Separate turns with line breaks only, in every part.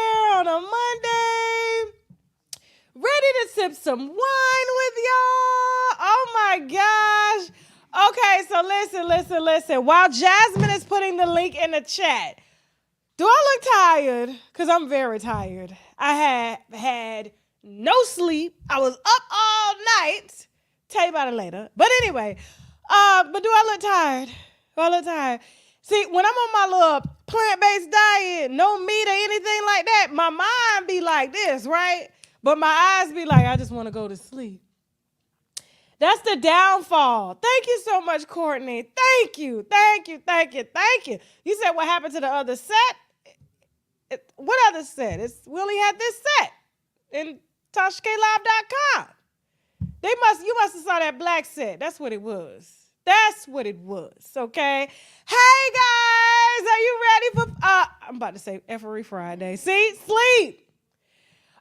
here on a Monday, ready to sip some wine with y'all. Oh my gosh. Okay, so listen. While Jasmine is putting the link in the chat, do I look tired? Because I'm very tired. I have had no sleep. I was up all night. Tell you about it later. But anyway, but do I look tired? Do I look tired? See, when I'm on my little plant-based diet, no meat or anything like that, my mind be like this, right? But my eyes be like, I just want to go to sleep. That's the downfall. Thank you so much, Courtney. Thank you. You said what happened to the other set? What other set? We only had this set in TashaKLive.com. You must have saw that black set. That's what it was. Okay? Hey, guys, are you ready for, I'm about to say Effery Friday. See? Sleep.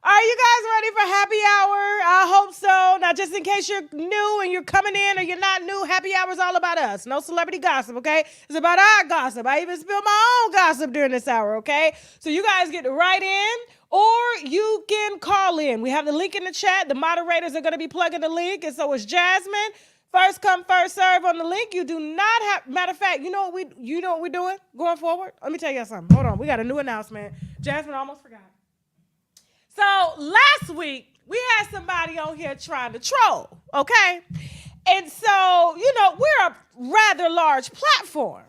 Are you guys ready for happy hour? I hope so. Now, just in case you're new and you're coming in or you're not new, happy hour is all about us. No celebrity gossip, okay? It's about our gossip. I even spill my own gossip during this hour, okay? So you guys get to write in or you can call in. We have the link in the chat. The moderators are going to be plugging the link, and so is Jasmine. First come, first serve on the link. You do not have, matter of fact, you know what we're doing going forward? Let me tell you something. Hold on. We got a new announcement. Jasmine almost forgot. So last week, we had somebody on here trying to troll, okay? And so, we're a rather large platform.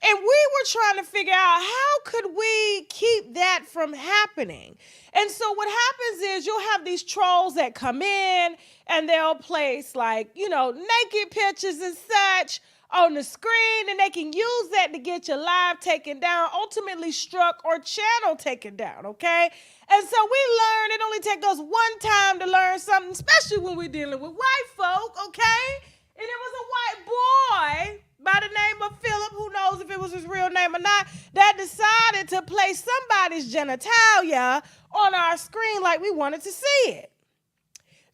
And we were trying to figure out how could we keep that from happening. And so what happens is you'll have these trolls that come in and they'll place naked pictures and such on the screen, and they can use that to get your live taken down, ultimately struck or channel taken down, okay? And so we learned it only takes us one time to learn something, especially when we're dealing with white folk, okay? And it was a white boy by the name of Philip, who knows if it was his real name or not, that decided to place somebody's genitalia on our screen like we wanted to see it.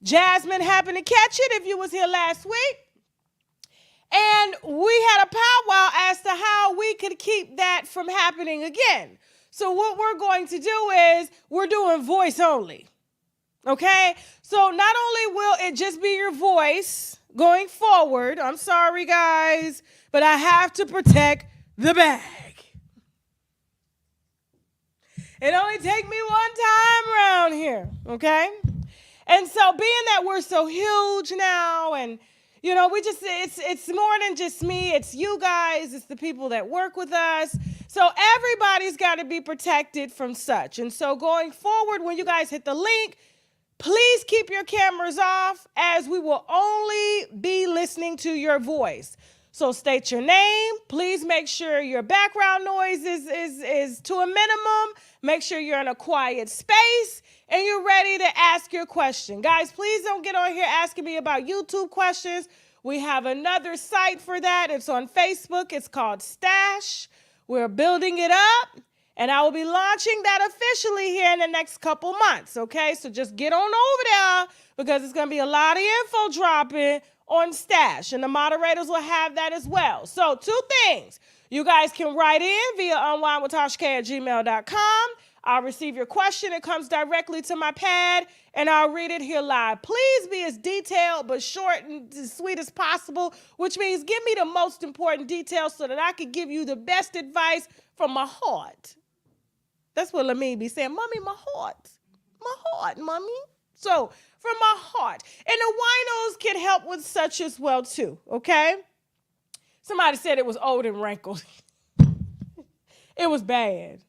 Jasmine happened to catch it if you was here last week. And we had a powwow as to how we could keep that from happening again. So what we're going to do is we're doing voice only, okay? So not only will it just be your voice going forward, I'm sorry, guys, but I have to protect the bag. It only take me one time around here, okay? And so being that we're so huge now and it's more than just me. It's you guys. It's the people that work with us. So everybody's got to be protected from such. And so going forward, when you guys hit the link, please keep your cameras off as we will only be listening to your voice. So state your name. Please make sure your background noise is to a minimum. Make sure you're in a quiet space and you're ready to ask your question. Guys, please don't get on here asking me about YouTube questions. We have another site for that. It's on Facebook. It's called Stash. We're building it up, and I will be launching that officially here in the next couple months, okay? So just get on over there because it's going to be a lot of info dropping on Stash, and the moderators will have that as well. So 2 things. You guys can write in via UNWINEWITHTASHAK@gmail.com. I'll receive your question. It comes directly to my pad, and I'll read it here live. Please be as detailed but short and as sweet as possible, which means give me the most important details so that I can give you the best advice from my heart. That's what Lamine be saying. Mommy, my heart, mommy. So from my heart. And the winos can help with such as well, too, okay? Somebody said it was old and wrinkled. It was bad.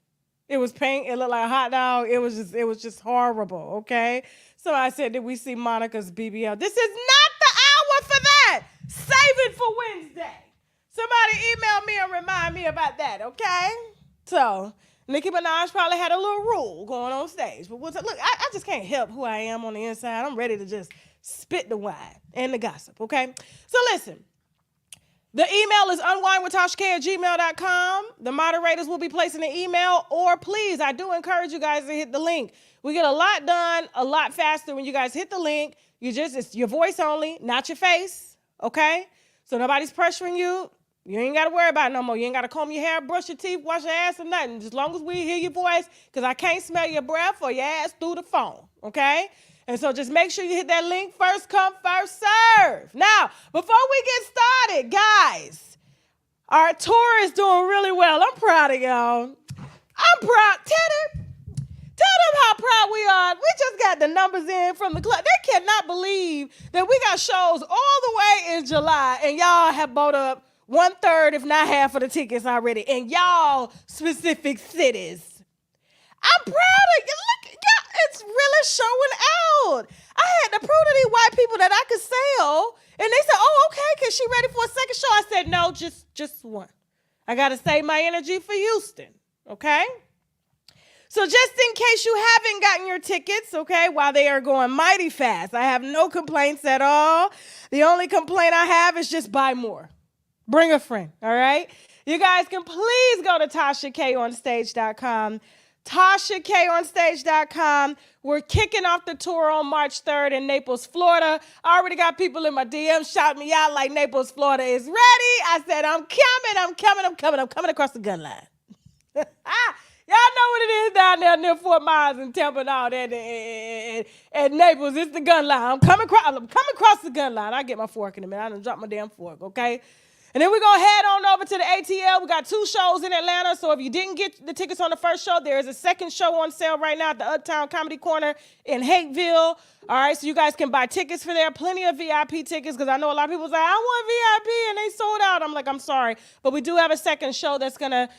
It was pink. It looked like a hot dog. It was just horrible, okay? So I said, did we see Monica's BBL? This is not the hour for that. Save it for Wednesday. Somebody email me and remind me about that, okay? So Nicki Minaj probably had a little rule going on stage. But look, I just can't help who I am on the inside. I'm ready to just spit the wine and the gossip, okay? So listen. The email is unwinewithtashak@gmail.com. The moderators will be placing the email, or please, I do encourage you guys to hit the link. We get a lot done a lot faster when you guys hit the link. It's your voice only, not your face, okay? So nobody's pressuring you. You ain't got to worry about it no more. You ain't got to comb your hair, brush your teeth, wash your ass, or nothing. Just as long as we hear your voice, because I can't smell your breath or your ass through the phone, okay? And so just make sure you hit that link. First come, first serve. Now, before we get started, guys, our tour is doing really well. I'm proud of y'all. I'm proud. Tell them how proud we are. We just got the numbers in from the club. They cannot believe that we got shows all the way in July, and y'all have bought up 1/3, if not half, of the tickets already in y'all specific cities. I'm proud of you. Look, y'all, it's really showing out. I had to prove to these white people that I could sell, and they said, "Oh, okay, cause she ready for a second show." I said, "No, just one. I gotta save my energy for Houston, okay?" So just in case you haven't gotten your tickets, okay, while they are going mighty fast, I have no complaints at all. The only complaint I have is just buy more. Bring a friend, all right? You guys can please go to TashaKOnStage.com. TashaKOnStage.com. We're kicking off the tour on March 3rd in Naples, Florida. I already got people in my DMs shouting me out like Naples, Florida is ready. I said, I'm coming across the gun line. Y'all know what it is down there near Fort Myers and Tampa and all that. And Naples, it's the gun line. I'm coming across the gun line. I'll get my fork in a minute. I done dropped my damn fork, okay? And then we're going to head on over to the ATL. We got 2 shows in Atlanta. So if you didn't get the tickets on the first show, there is a second show on sale right now at the Uptown Comedy Corner in Hateville. All right, so you guys can buy tickets for there. Plenty of VIP tickets, because I know a lot of people say, I want VIP, and they sold out. I'm like, I'm sorry. But we do have a second show that's going to,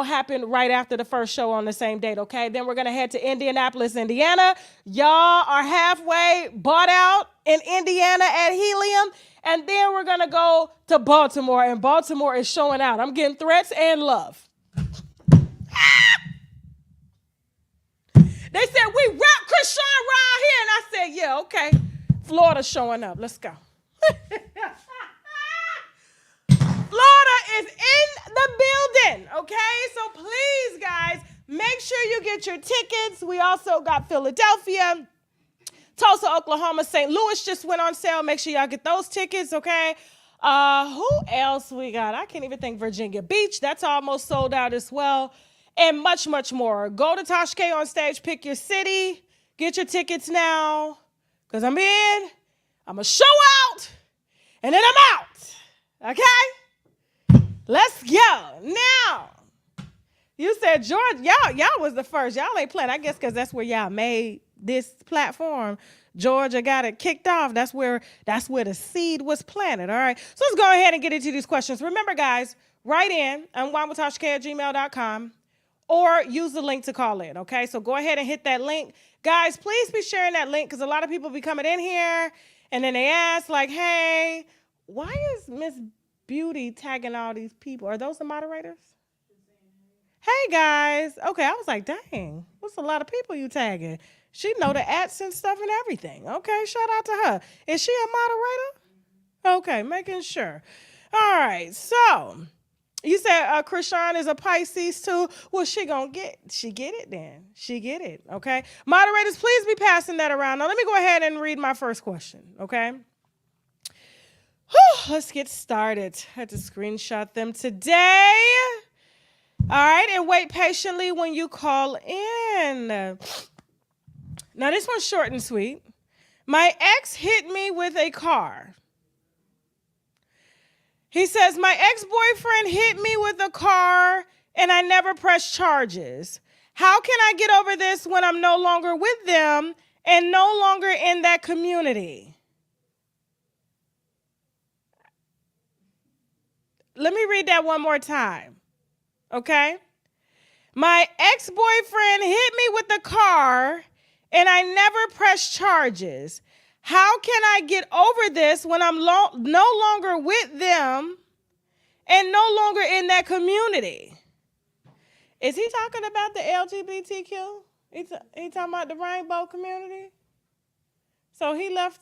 happen right after the first show on the same date, okay? Then we're going to head to Indianapolis, Indiana. Y'all are halfway bought out in Indiana at Helium. And then we're going to go to Baltimore, and Baltimore is showing out. I'm getting threats and love. They said, we rap Krishan around here. And I said, yeah, okay. Florida's showing up. Let's go. Florida is in the building, okay? So please, guys, make sure you get your tickets. We also got Philadelphia, Tulsa, Oklahoma, St. Louis just went on sale. Make sure y'all get those tickets, okay? Who else we got? I can't even think. Virginia Beach, that's almost sold out as well. And much, much more. Go to Tasha K on Stage, pick your city, get your tickets now, because I'm in, I'm going to show out, and then I'm out, okay? Let's go. Now, you said, George, y'all was the first. Y'all ain't playing. I guess because that's where y'all made this platform. Georgia got it kicked off. That's where the seed was planted, all right? So let's go ahead and get into these questions. Remember, guys, write in unwinewithtashak@gmail.com or use the link to call in, okay? So go ahead and hit that link. Guys, please be sharing that link, because a lot of people be coming in here, and then they ask, like, hey, why is Miss Beauty tagging all these people? Are those the moderators? Hey, guys. Okay, I was like, dang, what's a lot of people you tagging? She know the ats and stuff and everything. Okay, shout out to her. Is she a moderator? Okay, making sure. All right, so you said Krishan is a Pisces too. Well, she get it then. She get it, okay? Moderators, please be passing that around. Now, let me go ahead and read my first question, okay? Whew, let's get started. I had to screenshot them today. All right, and wait patiently when you call in. Now, this one's short and sweet. My ex hit me with a car. He says, my ex-boyfriend hit me with a car and I never pressed charges. How can I get over this when I'm no longer with them and no longer in that community? Let me read that one more time, okay? My ex-boyfriend hit me with a car and I never pressed charges. How can I get over this when I'm no longer with them and no longer in that community? Is he talking about the LGBTQ? He talking about the rainbow community? So he left,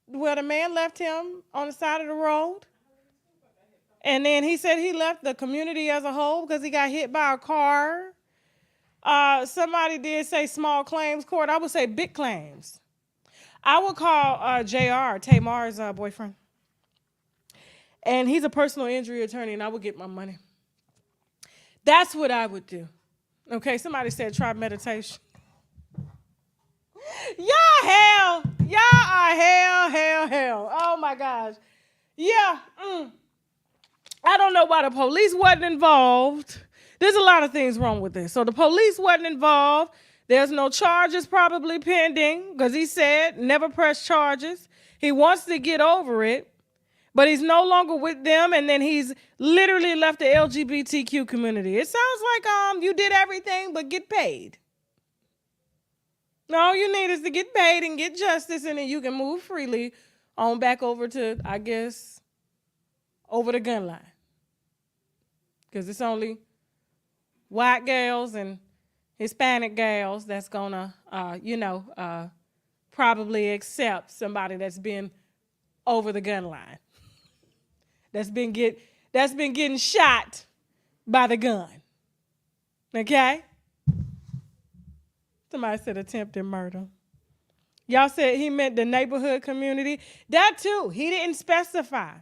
well, the man left him on the side of the road. And then he said he left the community as a whole because he got hit by a car. Somebody did say small claims court. I would say big claims. I would call JR, Tamar's boyfriend. and he's a personal injury attorney, and I would get my money. That's what I would do. Okay, somebody said try meditation. Y'all hell. Y'all are hell. Oh my gosh. Yeah. I don't know why the police wasn't involved. There's a lot of things wrong with this. So the police wasn't involved. There's no charges probably pending because he said never press charges. He wants to get over it, but he's no longer with them. And then he's literally left the LGBTQ community. It sounds like you did everything but get paid. All you need is to get paid and get justice, and then you can move freely on back over to, I guess, over the gun line. Because it's only white girls and Hispanic girls that's gonna, probably accept somebody that's been over the gun line, that's been getting shot by the gun. Okay. Somebody said attempted murder. Y'all said he meant the neighborhood community. That too. He didn't specify.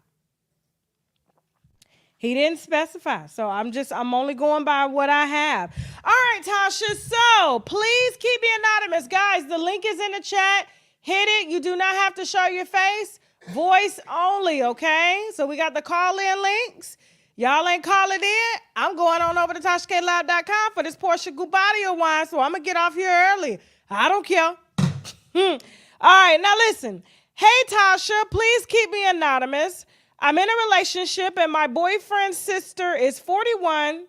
So I'm only going by what I have. All right, Tasha. So please keep me anonymous. Guys, the link is in the chat. Hit it. You do not have to show your face. Voice only, okay? So we got the call-in links. Y'all ain't calling in. I'm going on over to TashaKLive.com for this Portia Gubadio wine, so I'm going to get off here early. I don't care. All right, now listen. Hey, Tasha, please keep me anonymous. I'm in a relationship, and my boyfriend's sister is 41,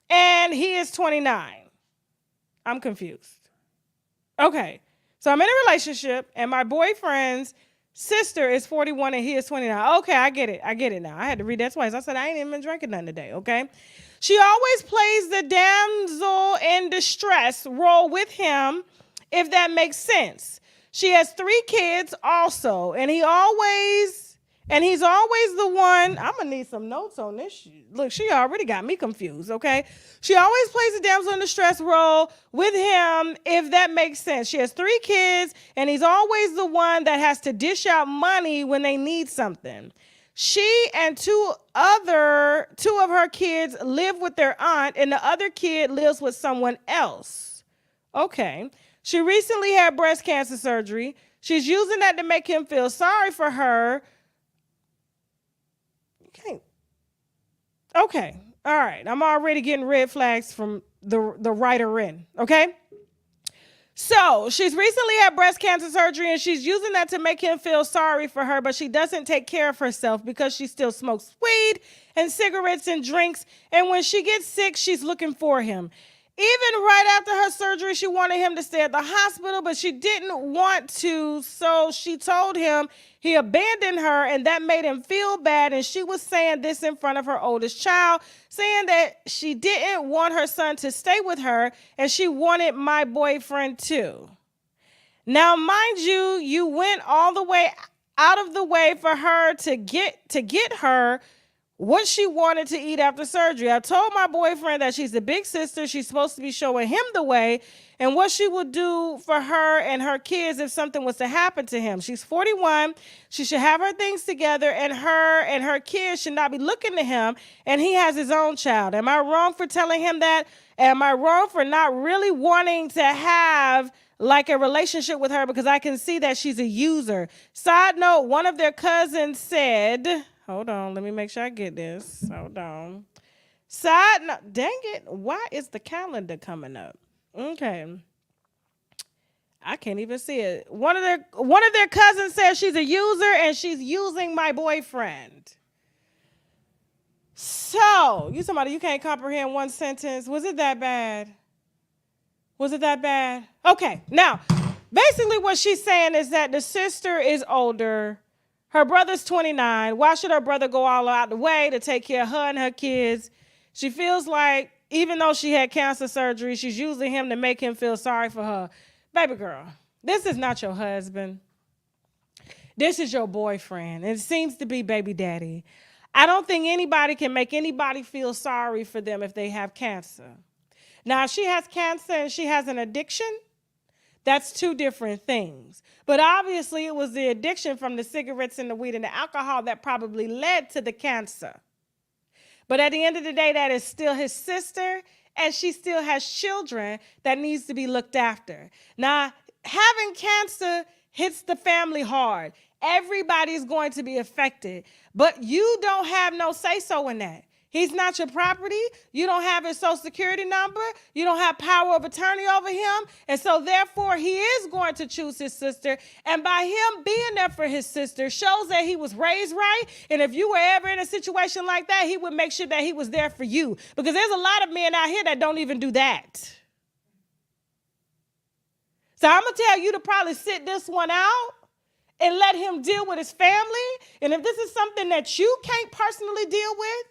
and he is 29. I'm confused. Okay, so I'm in a relationship, and my boyfriend's sister is 41 and he is 29. Okay, I get it now. I had to read that twice. I said I ain't even been drinking nothing today, okay? She always plays the damsel in distress role with him, if that makes sense. She has 3 kids also, and he's always the one. I'm gonna need some notes on this. Look, she already got me confused, okay? She always plays the damsel in distress role with him, if that makes sense. She has 3 kids, and he's always the one that has to dish out money when they need something. She and two of her kids live with their aunt, and the other kid lives with someone else. Okay. She recently had breast cancer surgery. She's using that to make him feel sorry for her. Okay. All right. I'm already getting red flags from the writer in. Okay. So she's recently had breast cancer surgery, and she's using that to make him feel sorry for her, but she doesn't take care of herself because she still smokes weed and cigarettes and drinks. And when she gets sick, she's looking for him. Even right after her surgery, she wanted him to stay at the hospital, but she didn't want to, so she told him he abandoned her, and that made him feel bad, and she was saying this in front of her oldest child, saying that she didn't want her son to stay with her, and she wanted my boyfriend too. Now, mind you, you went all the way out of the way for her to get her what she wanted to eat after surgery. I told my boyfriend that she's the big sister. She's supposed to be showing him the way and what she would do for her and her kids if something was to happen to him. She's 41. She should have her things together, and her kids should not be looking to him, and he has his own child. Am I wrong for telling him that? Am I wrong for not really wanting to have like a relationship with her because I can see that she's a user? Side note, one of their cousins said... Hold on, let me make sure I get this. Hold on. Side note, dang it, why is the calendar coming up? Okay. I can't even see it. One of their cousins says she's a user and she's using my boyfriend. So, you somebody you can't comprehend one sentence. Was it that bad? Okay, now, basically what she's saying is that the sister is older. Her brother's 29. Why should her brother go all out the way to take care of her and her kids? She feels like even though she had cancer surgery, she's using him to make him feel sorry for her. Baby girl, this is not your husband. This is your boyfriend. It seems to be baby daddy. I don't think anybody can make anybody feel sorry for them if they have cancer. Now, if she has cancer and she has an addiction, That's two different things. But obviously, it was the addiction from the cigarettes and the weed and the alcohol that probably led to the cancer. But at the end of the day, that is still his sister, and she still has children that needs to be looked after. Now, having cancer hits the family hard. Everybody's going to be affected, but you don't have no say so in that. He's not your property. You don't have his social security number. You don't have power of attorney over him. And so therefore he is going to choose his sister. And by him being there for his sister shows that he was raised right. And if you were ever in a situation like that, he would make sure that he was there for you. Because there's a lot of men out here that don't even do that. So I'm going to tell you to probably sit this one out and let him deal with his family. And if this is something that you can't personally deal with,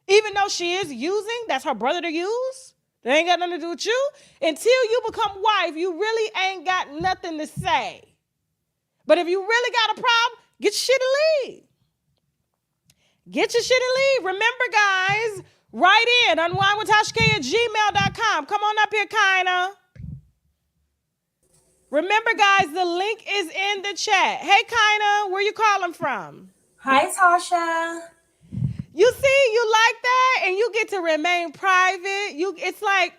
even though she is using, that's her brother to use. They ain't got nothing to do with you. Until you become wife, you really ain't got nothing to say. But if you really got a problem, get your shit and leave. Get your shit and leave. Remember, guys, write in unwinewithtashak@gmail.com. Come on up here, Kina. Remember, guys, the link is in the chat. Hey, Kina, where you calling from?
Hi, Tasha.
You see, you like that, and you get to remain private. It's like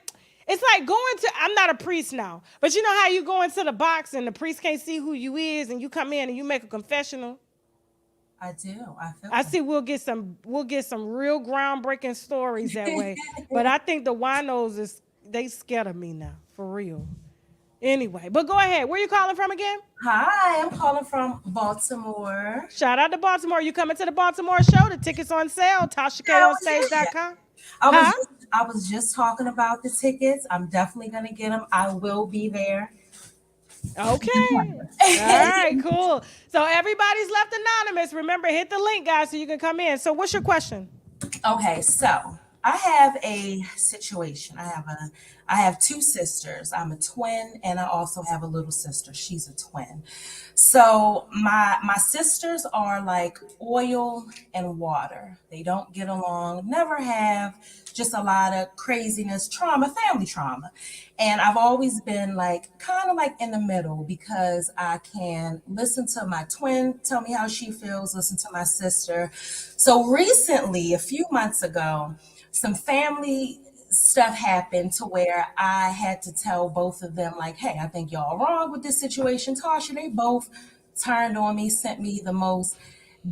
going to. I'm not a priest now, but you know how you go into the box and the priest can't see who you is, and you come in and you make a confessional.
I do.
I see. We'll get some real groundbreaking stories that way. But I think the winos they scared of me now, for real. Anyway, but go ahead. Where you calling from again?
Hi, I'm calling from Baltimore.
Shout out to Baltimore. You coming to the Baltimore show? The tickets on sale. TashaKOnStage.com.
I was
Huh?
just, I was just talking about the tickets. I'm definitely gonna get them. I will be there.
Okay. All right, cool. So everybody's left anonymous. Remember, hit the link, guys, so you can come in. So what's your question?
Okay, so I have a situation. I have two sisters. I'm a twin, and I also have a little sister. She's a twin. So my sisters are like oil and water. They don't get along, never have, just a lot of craziness, trauma, family trauma. And I've always been like kind of like in the middle because I can listen to my twin tell me how she feels, listen to my sister. So recently, a few months ago, some family stuff happened to where I had to tell both of them, like, hey, I think y'all wrong with this situation. Tasha, they both turned on me, sent me the most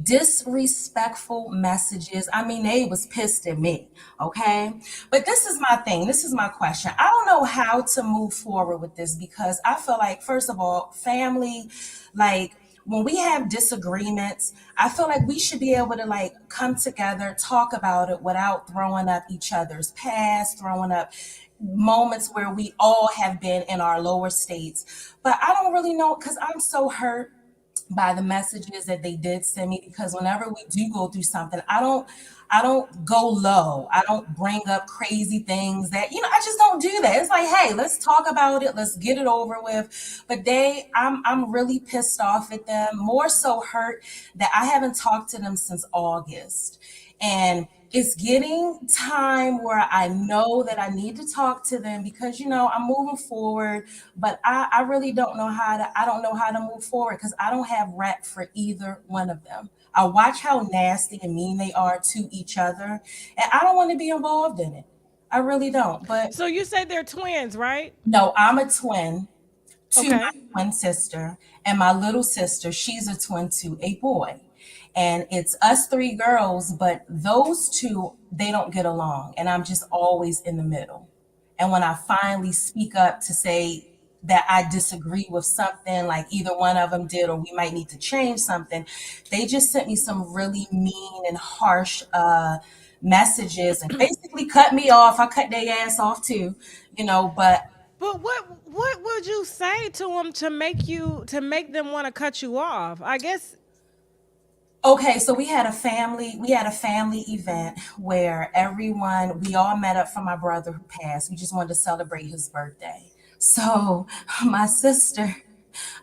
disrespectful messages. I mean, they was pissed at me. Okay. But this is my thing. This is my question. I don't know how to move forward with this because I feel like, first of all, family, like, when we have disagreements, I feel like we should be able to like come together, talk about it without throwing up each other's past, throwing up moments where we all have been in our lower states. But I don't really know because I'm so hurt by the messages that they did send me because whenever we do go through something, I don't go low. I don't bring up crazy things that, I just don't do that. It's like, hey, let's talk about it. Let's get it over with. But I'm really pissed off at them, more so hurt that I haven't talked to them since August. And it's getting time where I know that I need to talk to them because I'm moving forward, but I really don't know how to move forward because I don't have rep for either one of them. I watch how nasty and mean they are to each other, and I don't want to be involved in it. I really don't. But
So you say they're twins, right?
no, I'm a twin to my
Okay.
twin sister, and my little sister, she's a twin to a boy. And it's us three girls, but those two, they don't get along. And I'm just always in the middle. And when I finally speak up to say that I disagree with something, like either one of them did, or we might need to change something, they just sent me some really mean and harsh messages and basically cut me off. I cut their ass off too, but
But what would you say to them to make them want to cut you off? I guess.
okay, so we had a family event where we all met up for my brother who passed. We just wanted to celebrate his birthday. So my sister,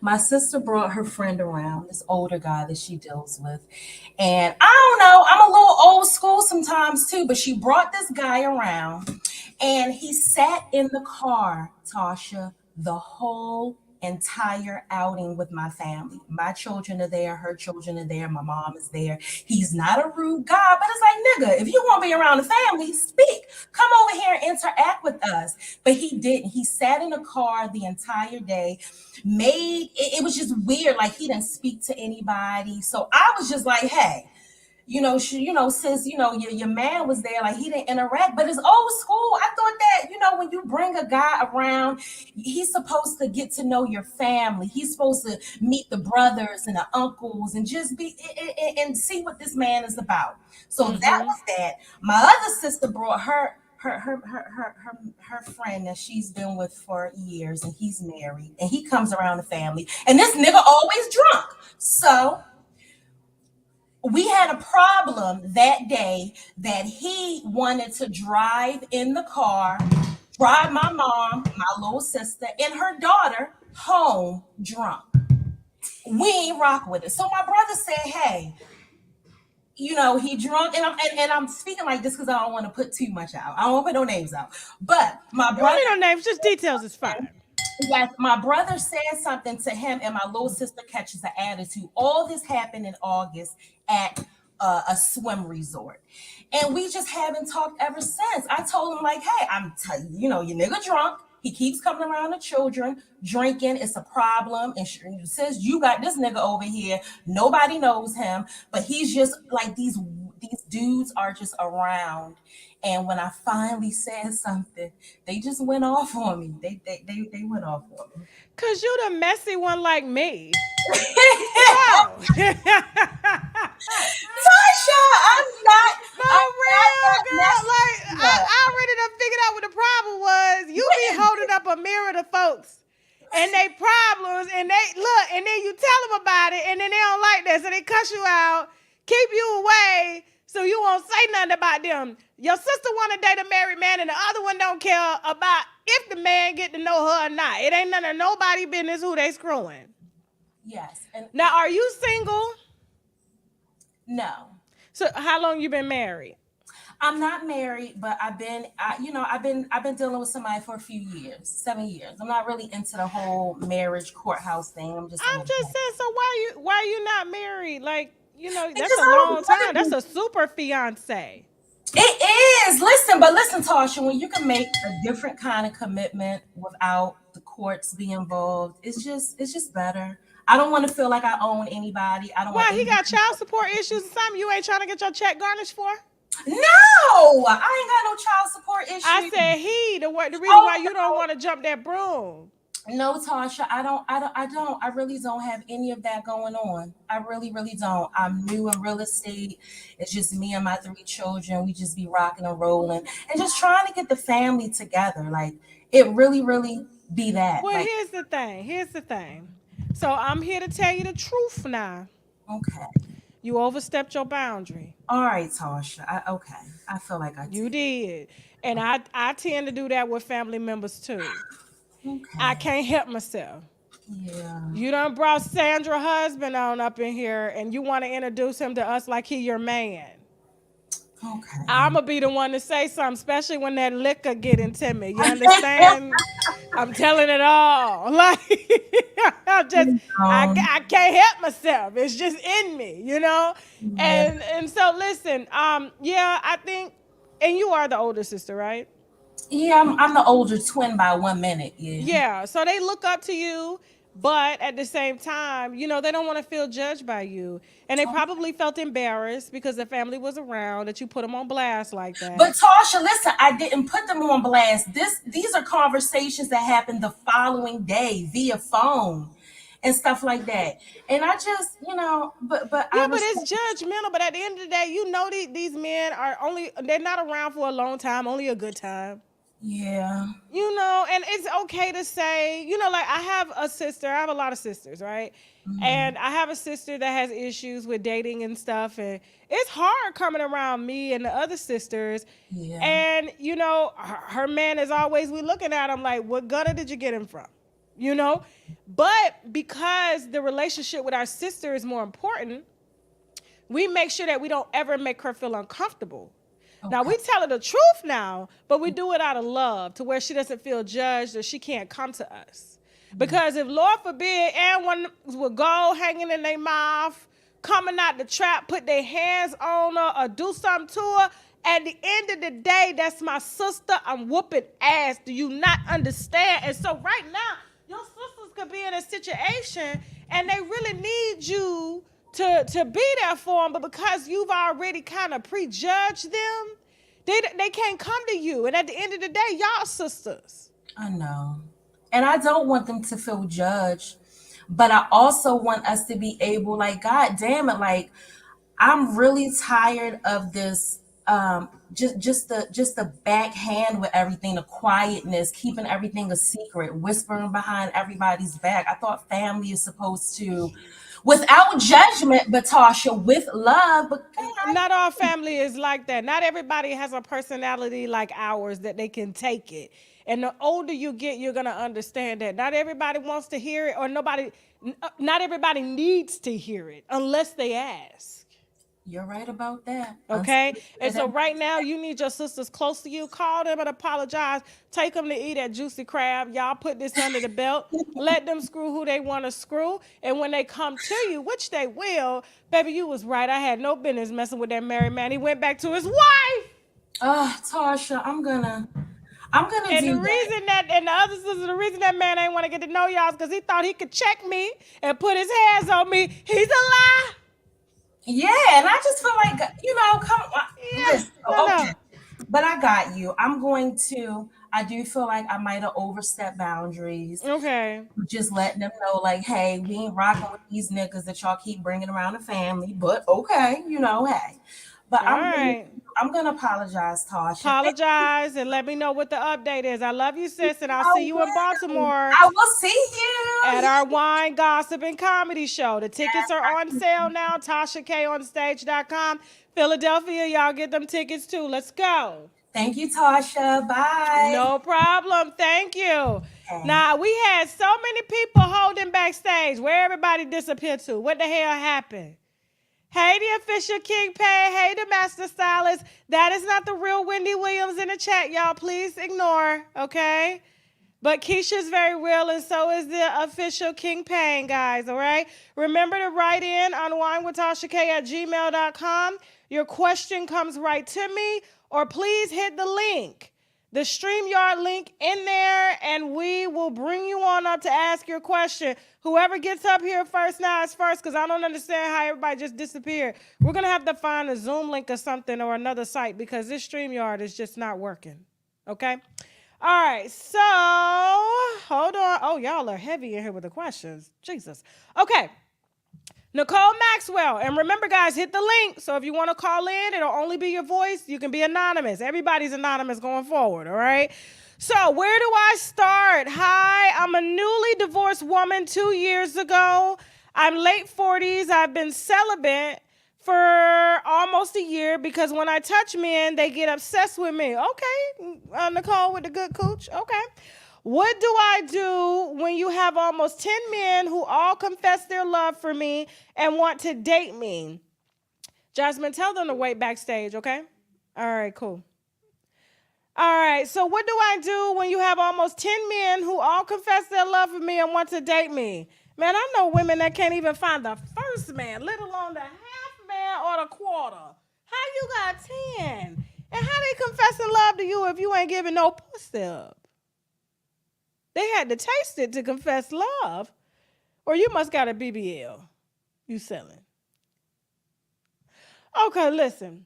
my sister brought her friend around, this older guy that she deals with. And I don't know, I'm a little old school sometimes too, but she brought this guy around and he sat in the car, Tasha, the whole entire outing with my family. My children are there, her children are there, my mom is there. He's not a rude guy, but it's like, nigga, if you want to be around the family, speak. Come over here and interact with us. But he didn't. He sat in the car the entire day, it was just weird. Like he didn't speak to anybody. So I was just like, hey, since your man was there, like he didn't interact, but it's old school. I thought that when you bring a guy around, he's supposed to get to know your family. He's supposed to meet the brothers and the uncles and just be and see what this man is about. So that was that. My other sister brought her friend that she's been with for years, and he's married, and he comes around the family, and this nigga always drunk. So we had a problem that day that he wanted to drive in the car, drive my mom, my little sister, and her daughter home drunk. We ain't rock with it. So my brother said, hey, he drunk, and I'm speaking like this because I don't want to put too much out. I don't want to put no names out. But my brother,
you don't need no names, just details is fine.
Yes, my brother said something to him, and my little sister catches an attitude. All this happened in August at a swim resort, and we just haven't talked ever since. I told him like, "Hey, I'm telling you, your nigga drunk. He keeps coming around the children drinking. It's a problem. And since you got this nigga over here, nobody knows him, but he's just like these dudes are just around." And when I finally said something, they just went off on me. They went off on me.
Cause you the messy one like me. Oh.
Tasha, I'm not.
For real,
not
girl. Like
messy.
I already done figured out what the problem was. You be holding up a mirror to folks and they problems, and they look, and then you tell them about it, and then they don't like that, so they cuss you out, keep you away, so you won't say nothing about them. Your sister want to date a married man, and the other one don't care about if the man get to know her or not. It ain't none of nobody business who they screwing.
Yes. And
now, are you single?
No.
So, how long you been married?
I'm not married, but I've been dealing with somebody for a few years, 7 years. I'm not really into the whole marriage courthouse thing. I'm just
saying, so why you not married? Like, that's
a
long time. That's a super fiance.
It is. Listen, Tasha, when you can make a different kind of commitment without the courts being involved, it's just better. I don't want to feel like I own anybody. I don't.
Why he got child support issues? Something you ain't trying to get your check garnished for?
No, I ain't got no child support issues.
I said the reason why you don't want to jump that broom.
No, Tasha, I really don't have any of that going on. I really, really don't. I'm new in real estate. It's just me and my 3 children. We just be rocking and rolling and just trying to get the family together. Like it really, really be that.
Well,
like,
here's the thing. So I'm here to tell you the truth now.
Okay.
You overstepped your boundary.
All right, Tasha. I feel like I did.
You did. And I tend to do that with family members too.
Okay.
I can't help myself.
Yeah.
You done brought Sandra's husband on up in here, and you want to introduce him to us like he your man.
Okay.
I'm going to be the one to say something, especially when that liquor get into me. You understand? I'm telling it all. Like, I can't help myself. It's just in me, Yeah. And so, listen, I think, and you are the older sister, right?
Yeah, I'm the older twin by 1 minute.
Yeah. So they look up to you, but at the same time, they don't want to feel judged by you. And they probably felt embarrassed because the family was around that you put them on blast like that.
But Tasha, listen, I didn't put them on blast. These are conversations that happened the following day via phone and stuff like that. And I just, but
it's judgmental. But at the end of the day, these men they're not around for a long time, only a good time.
Yeah.
And it's okay to say, like I have a lot of sisters, right? Mm-hmm. And I have a sister that has issues with dating and stuff. And it's hard coming around me and the other sisters.
Yeah.
And, her man is always, we looking at him like, what gutter did you get him from? But because the relationship with our sister is more important, we make sure that we don't ever make her feel uncomfortable. Now,
Okay.
we tell her the truth now, but we do it out of love to where she doesn't feel judged or she can't come to us. Because if, Lord forbid, everyone would go hanging in their mouth, coming out the trap, put their hands on her or do something to her, at the end of the day, that's my sister. I'm whooping ass. Do you not understand? And so right now, your sisters could be in a situation and they really need you to be there for them, but because you've already kind of prejudged them, they can't come to you. And at the end of the day, y'all sisters.
I know. And I don't want them to feel judged, but I also want us to be able, like, God damn it, like, I'm really tired of this just the backhand with everything, the quietness, keeping everything a secret, whispering behind everybody's back. I thought family is supposed to, without judgment, but Tasha, with love, but God,
Not all family is like that. Not everybody has a personality like ours that they can take it. And the older you get, you're gonna understand that. Not everybody wants to hear it, or not everybody needs to hear it unless they ask.
you're right about that.
Okay? And so right now, you need your sisters close to you. Call them and apologize. Take them to eat at Juicy Crab. Y'all put this under the belt. Let them screw who they want to screw. And when they come to you, which they will, baby, you was right. I had no business messing with that married man. He went back to his wife.
Oh, Tasha, I'm gonna
And
do that.
and the other sister, the reason that man ain't want to get to know y'all is because he thought he could check me and put his hands on me. He's a lie.
Yeah, and I just feel like, come on,
Yeah,
listen,
no,
okay,
no.
but I got you. I do feel like I might have overstepped boundaries,
Okay.
just letting them know, like, hey, we ain't rocking with these niggas that y'all keep bringing around the family, but okay, hey. But
All right.
I'm gonna apologize, Tasha. Thank you.
Apologize and let me know what the update is. I love you, sis, and I'll
I
see you in
will.
Baltimore
I will see
at
you.
our wine, gossip, and comedy show. The tickets are on sale now. TashaKOnStage.com. Philadelphia, y'all get them tickets too. Let's go.
Thank you, Tasha. Bye.
No problem. Thank you.
Okay.
Now, we had so many people holding backstage. Where everybody disappeared to? What the hell happened? Hey, the official Kingpin. Hey, the master stylist. That is not the real Wendy Williams in the chat, y'all. Please ignore, okay? But Keisha's very real, and so is the official Kingpin, guys, all right? Remember to write in on winewithtashak@gmail.com. Your question comes right to me, or please hit the link, the StreamYard link in there, and we will bring you on up to ask your question. Whoever gets up here first now is first, because I don't understand how everybody just disappeared. We're going to have to find a Zoom link or something or another site because this StreamYard is just not working, okay? All right, so hold on. Oh, y'all are heavy in here with the questions. Jesus. Okay. Nicole Maxwell. And remember, guys, hit the link. So if you want to call in, it'll only be your voice. You can be anonymous. Everybody's anonymous going forward, all right? So where do I start? Hi, I'm a newly divorced woman 2 years ago. I'm late 40s. I've been celibate for almost a year because when I touch men, they get obsessed with me. Okay, Nicole with the good cooch. Okay. What do I do when you have almost 10 men who all confess their love for me and want to date me? Jasmine, tell them to wait backstage, okay? All right, cool. All right, so what do I do when you have almost 10 men who all confess their love for me and want to date me? Man, I know women that can't even find the first man, let alone the half man or the quarter. How you got 10? And how they confessing love to you if you ain't giving no pussy up? They had to taste it to confess love. Or you must got a BBL. You selling. Okay, listen.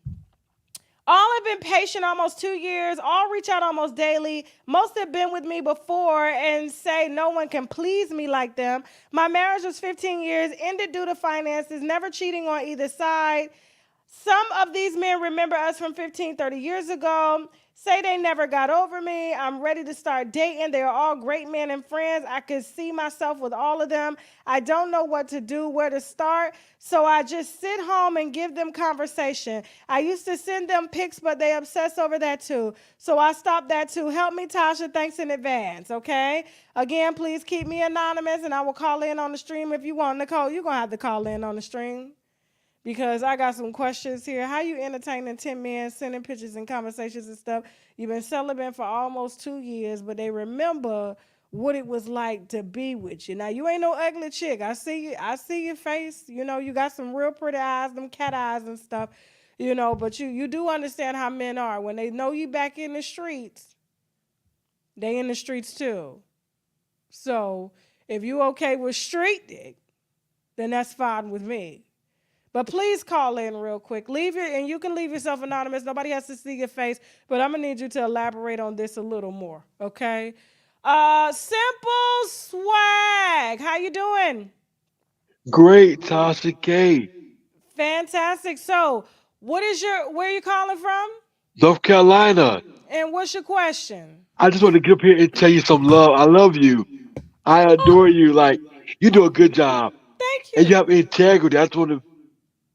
All have been patient almost 2 years. All reach out almost daily. Most have been with me before and say no one can please me like them. My marriage was 15 years, ended due to finances, never cheating on either side. Some of these men remember us from 15, 30 years ago. Say they never got over me. I'm ready to start dating. They are all great men and friends. I could see myself with all of them. I don't know what to do, where to start. So I just sit home and give them conversation. I used to send them pics, but they obsess over that too. So I stopped that too. Help me, Tasha. Thanks in advance, okay? Again, please keep me anonymous, and I will call in on the stream if you want. Nicole, you're going to have to call in on the stream, because I got some questions here. How you entertaining 10 men, sending pictures and conversations and stuff? You've been celibate for almost 2 years, but they remember what it was like to be with you. Now you ain't no ugly chick. I see you. I see your face. You know you got some real pretty eyes, them cat eyes and stuff. You know, but you do understand how men are when they know you back in the streets. They in the streets too. So if you okay with street dick, then that's fine with me. But please call in real quick. Leave it, and you can leave yourself anonymous. Nobody has to see your face. But I'm gonna need you to elaborate on this a little more, okay? Simple swag. How you doing?
Great, Tasha K.
Fantastic. So, where are you calling from?
North Carolina.
And what's your question?
I just want to get up here and tell you some love. I love you. I
Oh,
adore you. Like, you do a good job.
thank
And you
you.
have integrity. I just want to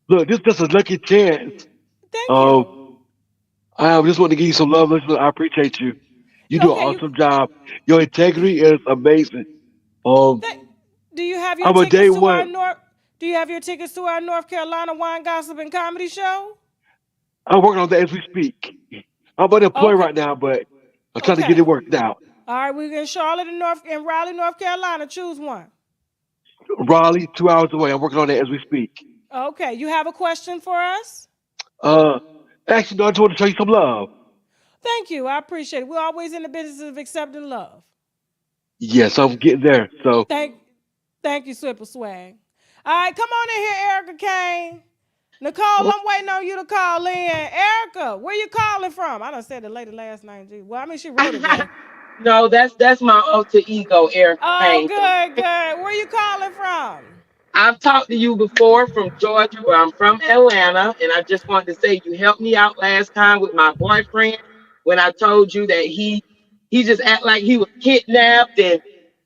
look, this is just a lucky chance.
Thank
Um,
you.
I just want to give you some love. Listen, I appreciate you. You do an
Okay,
awesome job. Your integrity is amazing. Um,
th- do you have your
I'm a day
tickets to our
one.
North Do you have your tickets to our North Carolina wine gossip and comedy show?
I'm working on that as we speak. I'm unemployed
Okay.
right now, but I'm trying to get it
Okay.
worked out.
All right, we're in Charlotte and Raleigh, North Carolina. Choose one.
Raleigh, 2 hours away. I'm working on that as we speak.
Okay, you have a question for us?
Uh, actually, no, I just want to show you some love.
Thank you. I appreciate it. We're always in the business of accepting love.
Yes, I'm getting there. So,
Thank thank you, Swipper Swag. All right, come on in here, Erica Kane. Nicole, I'm waiting on you to call in. Erica, where you calling from? I done said the lady last name. Gee. Well, I mean, she wrote it down.
No, that's my alter ego, Erica
Oh,
Kane.
good, good. Where you calling from?
I've talked to you before from Georgia, where I'm from Atlanta, and I just wanted to say you helped me out last time with my boyfriend when I told you that he just act like he was kidnapped and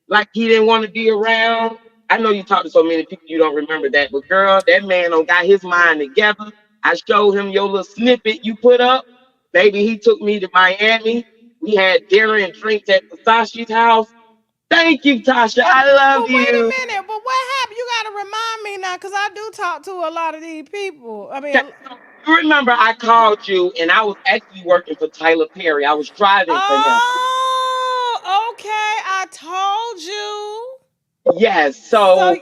like he didn't want to be around. I know you talked to so many people you don't remember that, but girl, that man don't got his mind together. I showed him your little snippet you put up. Baby, he took me to Miami. We had dinner and drinks at Sashi's house. Thank you, Tasha. I love
But wait a
you.
minute. But what happened? You got to remind me now, because I do talk to a lot of these people. I mean,
Okay, so you remember I called you and I was actually working for Tyler Perry. I was driving for him.
oh, okay. I told you.
Yes.
So,
So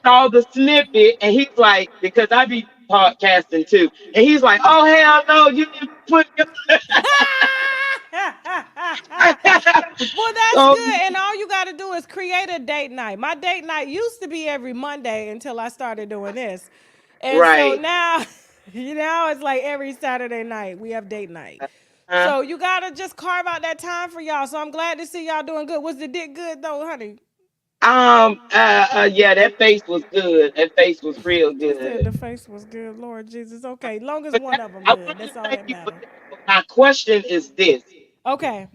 saw the snippet and he's like, because I be podcasting too. And he's like, oh hell no, you need to put your
well, that's
so
good. And all you got to do is create a date night. My date night used to be every Monday until I started doing this. And so
right.
now, it's like every Saturday night we have date night.
Uh,
So you got to just carve out that time for y'all. So I'm glad to see y'all doing good. Was the dick good though, honey?
yeah, that face was good. That face was real
She said
good.
the face was good. Lord Jesus. Okay, long as
But
one of them
I
good.
want to
That's all
thank
that
you for
matters.
that. But my question is this.
Okay.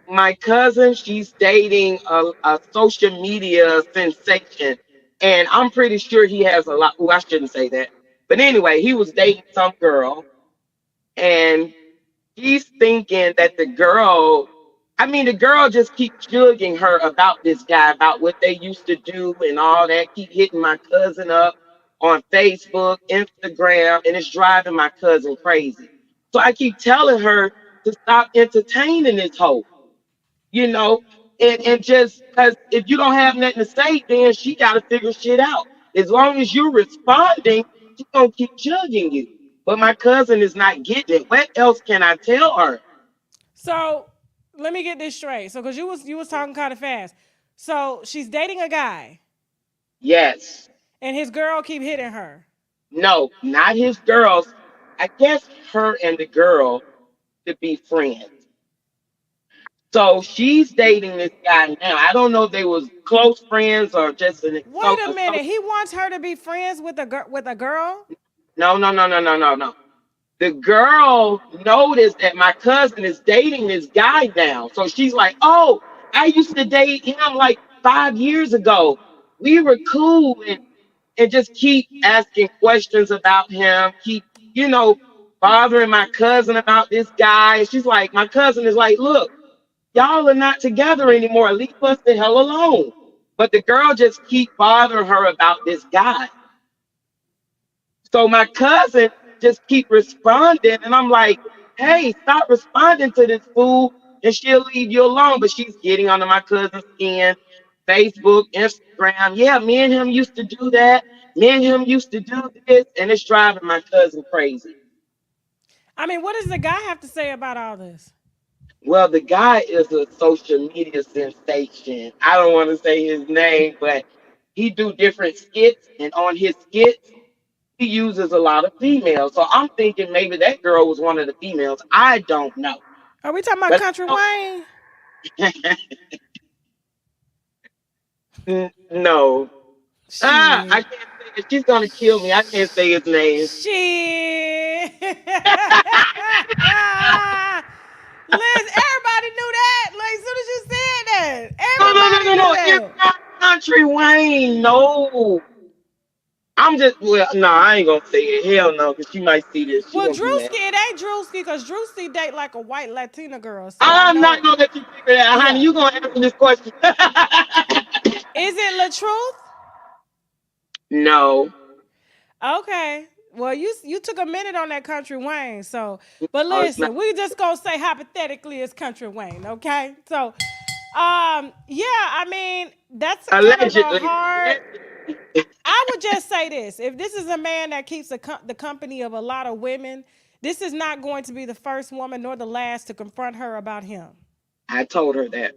My cousin, she's dating a social media sensation, and I'm pretty sure he has a lot. Oh, I shouldn't say that, but anyway, he was dating some girl, and he's thinking that the girl just keeps jugging her about this guy, about what they used to do and all that. Keep hitting my cousin up on Facebook, Instagram, and it's driving my cousin crazy. So I keep telling her to stop entertaining this hoe, you know, and just because if you don't have nothing to say, then she got to figure shit out. As long as you're responding, she's gonna keep judging you. But my cousin is not getting it. What else can I tell her?
So let me get this straight. So because you was talking kind of fast. So she's dating a guy,
Yes,
and his girl keep hitting her.
no, not his girls. I guess her and the girl to be friends. So she's dating this guy now. I don't know if they was close friends or just
Wait a
a
minute. He wants her to be friends with a girl.
no, no, no, no, no, no, no. The girl noticed that my cousin is dating this guy now. So she's like, oh, I used to date him like 5 years ago. We were cool and just keep asking questions about him, keep, you know, bothering my cousin about this guy. And she's like, my cousin is like, look, y'all are not together anymore. Leave us the hell alone. But the girl just keep bothering her about this guy. So my cousin just keep responding, and I'm like, hey, stop responding to this fool, and she'll leave you alone. But she's getting under my cousin's skin. Facebook, Instagram. Yeah, me and him used to do that. Me and him used to do this, and it's driving my cousin crazy.
I mean, what does the guy have to say about all this?
Well, the guy is a social media sensation. I don't want to say his name, but he do different skits, and on his skits, he uses a lot of females. So I'm thinking maybe that girl was one of the females. I don't know.
Are we talking about
But
Country Wayne?
no. I
Shit.
can't say it. She's gonna kill me. I can't say his name.
Shit. Liz, everybody knew that. Like, as soon as you said that,
No, no, no,
everybody
no,
knew
no. It's
that.
not Country Wayne. No. I'm just well, no, I ain't gonna say it. Hell no, because she might see this. She
Well,
gonna be
Drewski,
mad.
it ain't Drewski because Drewski date like a white Latina girl. So I
I'm
know.
not gonna let you figure that out, honey.
Yeah.
You gonna answer this question.
Is it LaTruth?
No.
Okay. Well, you took a minute on that Country Wayne. So, but
Oh, it's not
listen, we just gonna say hypothetically it's Country Wayne. Okay. So, yeah. I mean, that's kind of a
allegedly.
hard. I would just say this: if this is a man that keeps the company of a lot of women, this is not going to be the first woman nor the last to confront her about him.
I told her that.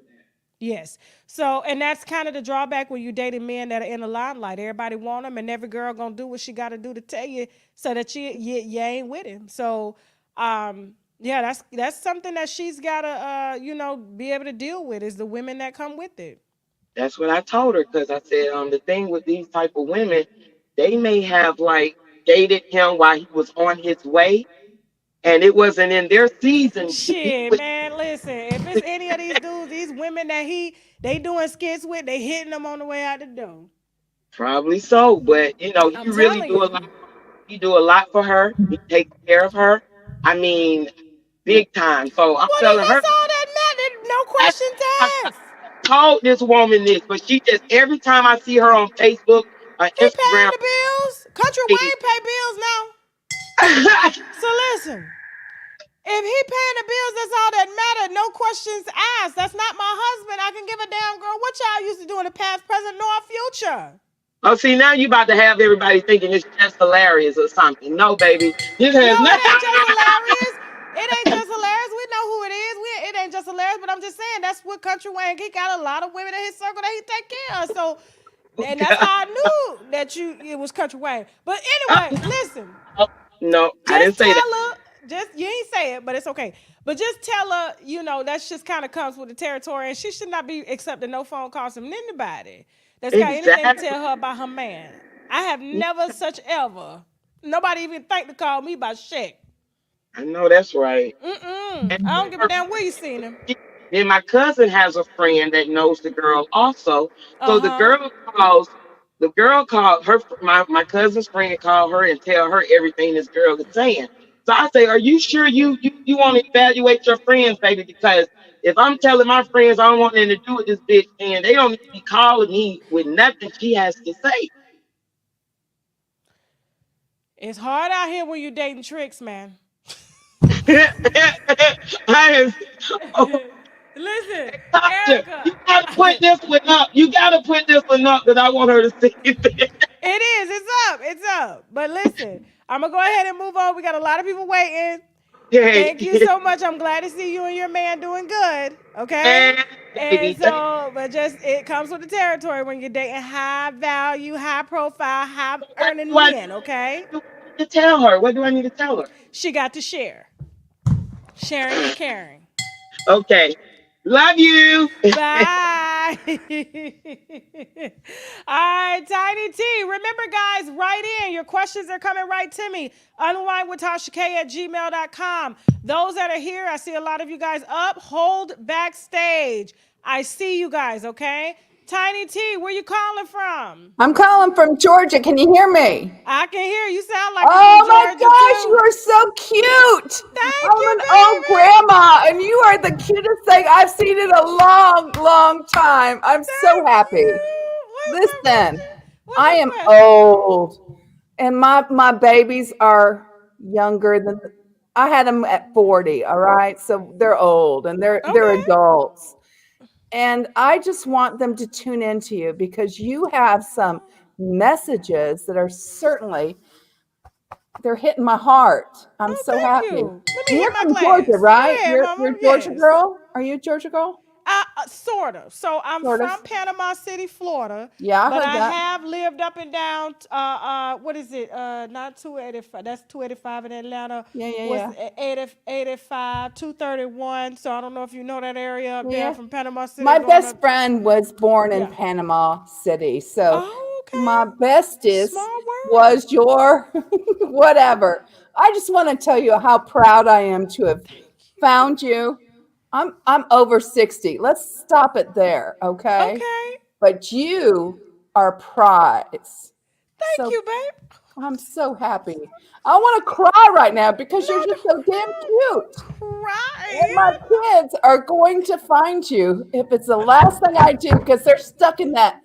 Yes. So, and that's kind of the drawback when you dating men that are in the limelight. Everybody want them, and every girl gonna do what she got to do to tell you so that you ain't with him. So, yeah, that's something that she's gotta be able to deal with is the women that come with it.
That's what I told her because I said, the thing with these type of women, they may have like dated him while he was on his way, and it wasn't in their season to be
Shit,
with.
man, listen. If it's any of these dudes, these women that they doing skits with, they hitting them on the way out the door.
Probably so, but
I'm
he really
telling
do a
you.
lot. He do a lot for her. He takes care of her. I mean, big time. So I'm
Well, then
telling her.
that's all that matters. No
That's
questions
I
asked.
told this woman this, but she just every time I see her on Facebook or
He paying
Instagram,
the bills. Country
hey,
Wayne pay bills now. So listen, if he paying the bills, that's all that matter. No questions asked. That's not my husband. I can give a damn girl what y'all used to do in the past, present, nor future.
oh, see, now you about to have everybody thinking it's just hilarious or something. No, baby, this
No,
has
it
nothing.
ain't just hilarious. It ain't just hilarious. We know who it is. It ain't just hilarious, but I'm just saying that's what Country Wayne. He got a lot of women in his circle that he take care of. So, and that's how I knew that it was Country Wayne. But anyway, listen.
No, I
Just
didn't say that.
tell her. Just you ain't say it, but it's okay. But just tell her, that's just kind of comes with the territory, and she should not be accepting no phone calls from anybody that's got anything to
Exactly.
tell her about her man. I have never such ever. Nobody even think to call me about shit.
I know that's right.
Mm-mm.
And
I don't
then
give a damn where you seen him.
then my cousin has a friend that knows the girl also.
Uh
So
huh.
the girl called her, my cousin's friend called her and tell her everything this girl is saying. So I say, are you sure you want to evaluate your friends, baby? Because if I'm telling my friends I don't want anything to do with this bitch, and they don't need to be calling me with nothing she has to say.
It's hard out here when you dating tricks, man.
I am,
Listen,
Tasha, you
Erica.
gotta put this one up. You gotta put this one up because I want her to see it.
It is. It's up. It's up. But listen, I'm gonna go ahead and move on. We got a lot of people waiting.
Okay.
Thank you so much. I'm glad to see you and your man doing good. Okay.
And
And
baby, thank
so, but just it comes with the territory when you're dating high value, high profile, high
you. What do
earning
I
men. Okay.
need to tell her? What do I need to tell her?
She got to share. Sharing is caring.
Okay. Love you.
Bye. All right, Tiny T. Remember, guys, write in. Your questions are coming right to me. UNWINEWITHTASHAK@gmail.com. Those that are here, I see a lot of you guys up. Hold backstage. I see you guys, okay? Tiny T, where you calling from?
I'm calling from Georgia. Can you hear me?
I can hear you. Sound like you
Oh
from
my
Georgia,
gosh, you
too.
are so cute.
Thank
I'm
you,
an old
baby.
grandma, and you are the cutest thing I've seen in a long, long time. I'm so
Thank
happy.
you. What's my
Listen,
question? What's
I
the
am
question?
old, And my babies are younger than I had them at 40, all right? So they're old and they're
Okay.
adults. And I just want them to tune into you because you have some messages that are certainly they're hitting my heart. I'm
Oh,
so
thank
happy.
you. Let me hit
You're
my
from Georgia,
glass. Go
right?
ahead,
You're
mama.
a Georgia
Yes.
girl? Are you a Georgia girl?
Sort of. So I'm
Sort of.
from Panama City, Florida,
Yeah, I
but
heard
I
that.
have lived up and down. What is it? Not 285. That's 285 in Atlanta.
Yeah, yeah,
Was
yeah.
80, 85, 231. So I don't know if you know that area up there
Yeah.
from Panama City
My
going
best
up.
friend was born in
Yeah.
Panama City. So
Oh,
my
okay.
bestest
Small world.
was your whatever. I just want to tell you how proud I am to have
Thank you.
found you. I'm over 60. Let's stop it there, okay?
Okay.
But you are prize.
Thank
So
you, babe.
I'm so happy. I want to cry right now because you're
No,
just so damn
don't
cute. And my
cry.
kids are going to find you if it's the last thing I do because they're stuck in that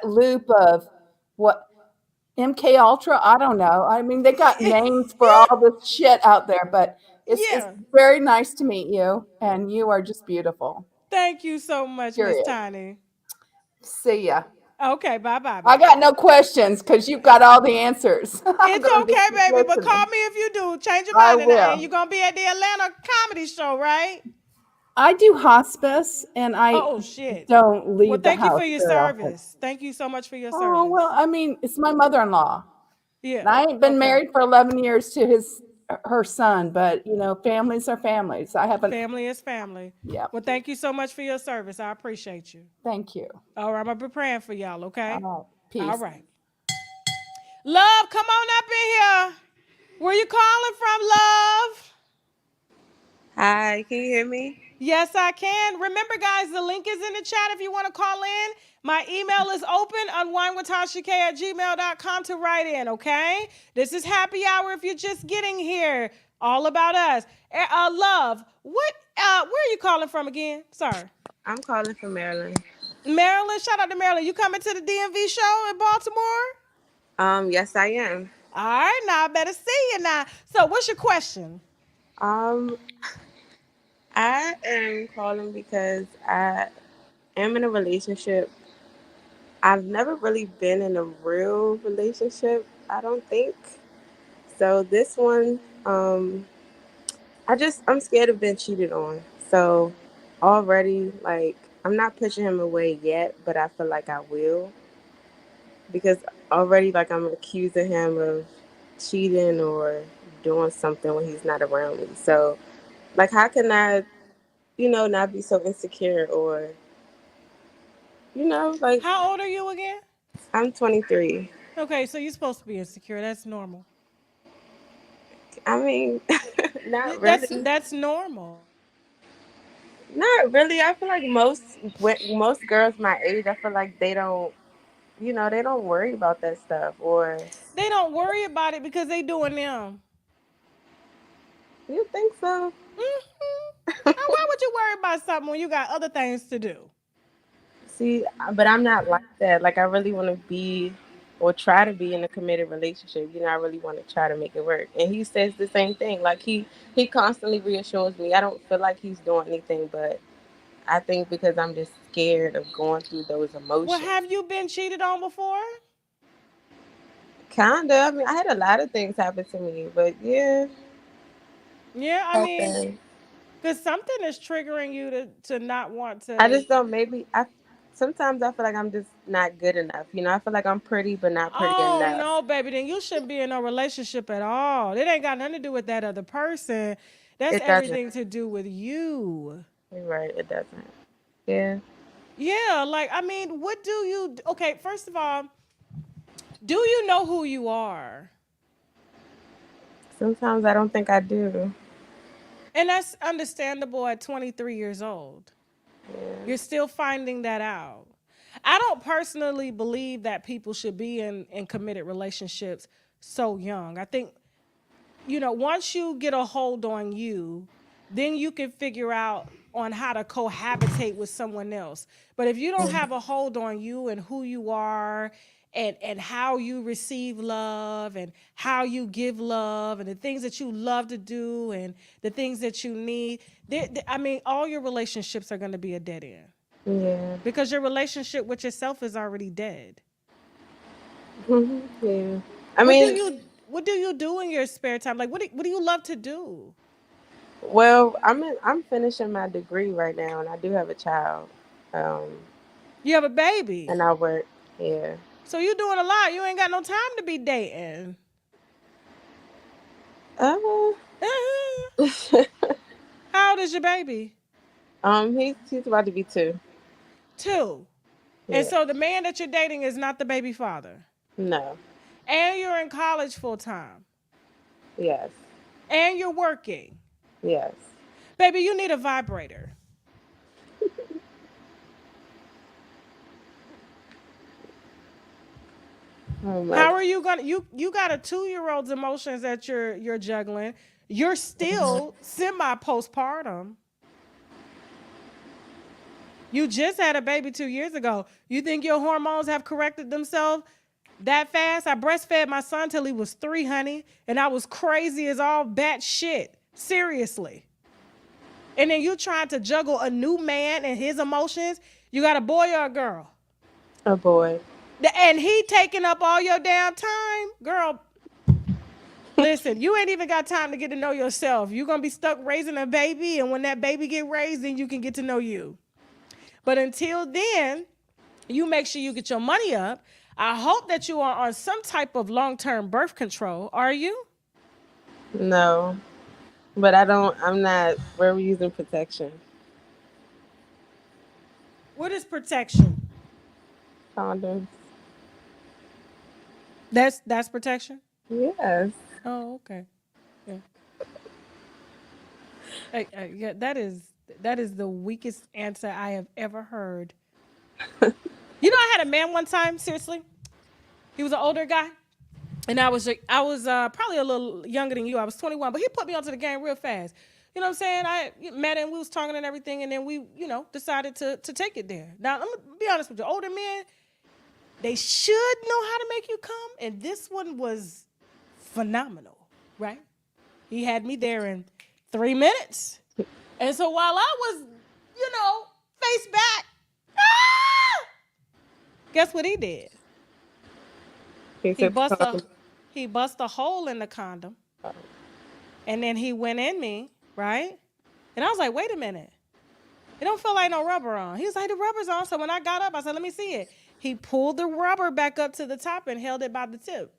loop of what MK Ultra. I don't know. I mean, they got names for all this shit out there, but it's
Yeah.
very nice to meet you, and you are just beautiful.
Thank you so much, Miss
Period.
Tiny.
See ya.
Okay, bye bye,
I
babe.
got no questions because you've got all the answers. I'm
It's
gonna just
okay,
keep
baby, but call
listening.
me if you do. Change your
I
mind, and
will.
you're gonna be at the Atlanta comedy show, right?
I do hospice, and I
Oh shit.
don't
Well,
leave the
thank you for
house
your
very often.
service. Thank you so much for your
Oh, well,
service.
I mean, it's my mother-in-law. And
Yeah.
I ain't been
Okay.
married for 11 years to her son, but families are families. I haven't.
Family is family.
Yeah.
Well, thank you so much for your service. I appreciate you.
Thank you.
All right, I'm gonna be praying for y'all.
All
Okay.
right.
All
Peace.
right. Love, come on up in here. Where you calling from, love?
Hi, can you hear me?
Yes, I can. Remember, guys, the link is in the chat if you want to call in. My email is open, unwinewithtashak@gmail.com to write in, okay? This is happy hour if you're just getting here. All about us. Love, where are you calling from again? Sorry.
I'm calling from Maryland.
Maryland, shout out to Maryland. You coming to the DMV show in Baltimore?
Yes, I am.
All right, now I better see you now. So, what's your question?
Um, I am calling because I am in a relationship. I've never really been in a real relationship, I don't think. So this one, I'm scared of being cheated on. So already, like, I'm not pushing him away yet, but I feel like I will because already, like, I'm accusing him of cheating or doing something when he's not around me. So, like, how can I, not be so insecure or, like,
How old are you again?
I'm 23.
Okay, so you're supposed to be insecure. That's normal.
I mean, not
That's
really.
that's normal.
Not really. I feel like most girls my age, I feel like they don't worry about that stuff. Or
They don't worry about it because they doing them.
you think so?
Hmm. Now, why would you worry about something when you got other things to do?
See, but I'm not like that. Like, I really want to be or try to be in a committed relationship. I really want to try to make it work. And he says the same thing. Like, he constantly reassures me. I don't feel like he's doing anything, but I think because I'm just scared of going through those
Well,
emotions.
have you been cheated on before?
Kinda. I mean, I had a lot of things happen to me, but yeah,
Yeah, I mean,
happened.
because something is triggering you to not want
I
to.
just don't. Maybe I. Sometimes I feel like I'm just not good enough. I feel like I'm pretty, but not pretty
Oh
enough.
no, baby, then you shouldn't be in a relationship at all. It ain't got nothing to do with that other person. That's
It doesn't.
everything to do with you.
You're right. It doesn't. Yeah.
Yeah, like I mean, what do you? Okay, first of all, do you know who you are?
Sometimes I don't think I do.
And that's understandable at 23 years old.
Yeah.
You're still finding that out. I don't personally believe that people should be in committed relationships so young. I think, once you get a hold on you, then you can figure out on how to cohabitate with someone else. But if you don't have a hold on you and who you are and how you receive love and how you give love and the things that you love to do and the things that you need. I mean, all your relationships are going to be a dead end
Yeah.
because your relationship with yourself is already dead.
Yeah. I
What do
mean,
you what do you do in your spare time? Like what do you love to do?
well, I'm finishing my degree right now, and I do have a child. Um,
You have a baby.
and I work. Yeah.
So you doing a lot. You ain't got no time to be dating.
Uh,
Uh-huh. How old is your baby?
he's about to be 2.
2. And
Yeah.
so the man that you're dating is not the baby father.
No.
And you're in college full time.
Yes.
And you're working.
Yes.
Baby, you need a vibrator.
Oh my
How
God.
are you gonna you got a 2-year-old's emotions that you're juggling. You're still semi postpartum. You just had a baby 2 years ago. You think your hormones have corrected themselves that fast? I breastfed my son till he was 3, honey, and I was crazy as all bat shit. Seriously. And then you trying to juggle a new man and his emotions. You got a boy or a girl?
A boy.
And he taking up all your damn time? Girl, listen, you ain't even got time to get to know yourself. You're going to be stuck raising a baby, and when that baby get raised, then you can get to know you. But until then, you make sure you get your money up. I hope that you are on some type of long-term birth control. Are you?
No. But I don't. I'm not. We're using protection.
What is protection?
Condoms.
That's protection?
Yes.
Oh, okay. Yeah. Yeah, that is the weakest answer I have ever heard. You know, I had a man one time. Seriously, he was an older guy, and I was probably a little younger than you. I was 21, but he put me onto the game real fast. You know what I'm saying? I met him, we was talking and everything, and then we, decided to take it there. Now, let me be honest with you. Older men, they should know how to make you come, and this one was phenomenal, right? He had me there in 3 minutes. And so while I was, face back, ah! Guess what he did?
He
He
said
bust a
condom.
he bust a hole in the condom, and then he went in me, right? And I was like, wait a minute. It don't feel like no rubber on. He was like, the rubber's on. So when I got up, I said, let me see it. He pulled the rubber back up to the top and held it by the tip.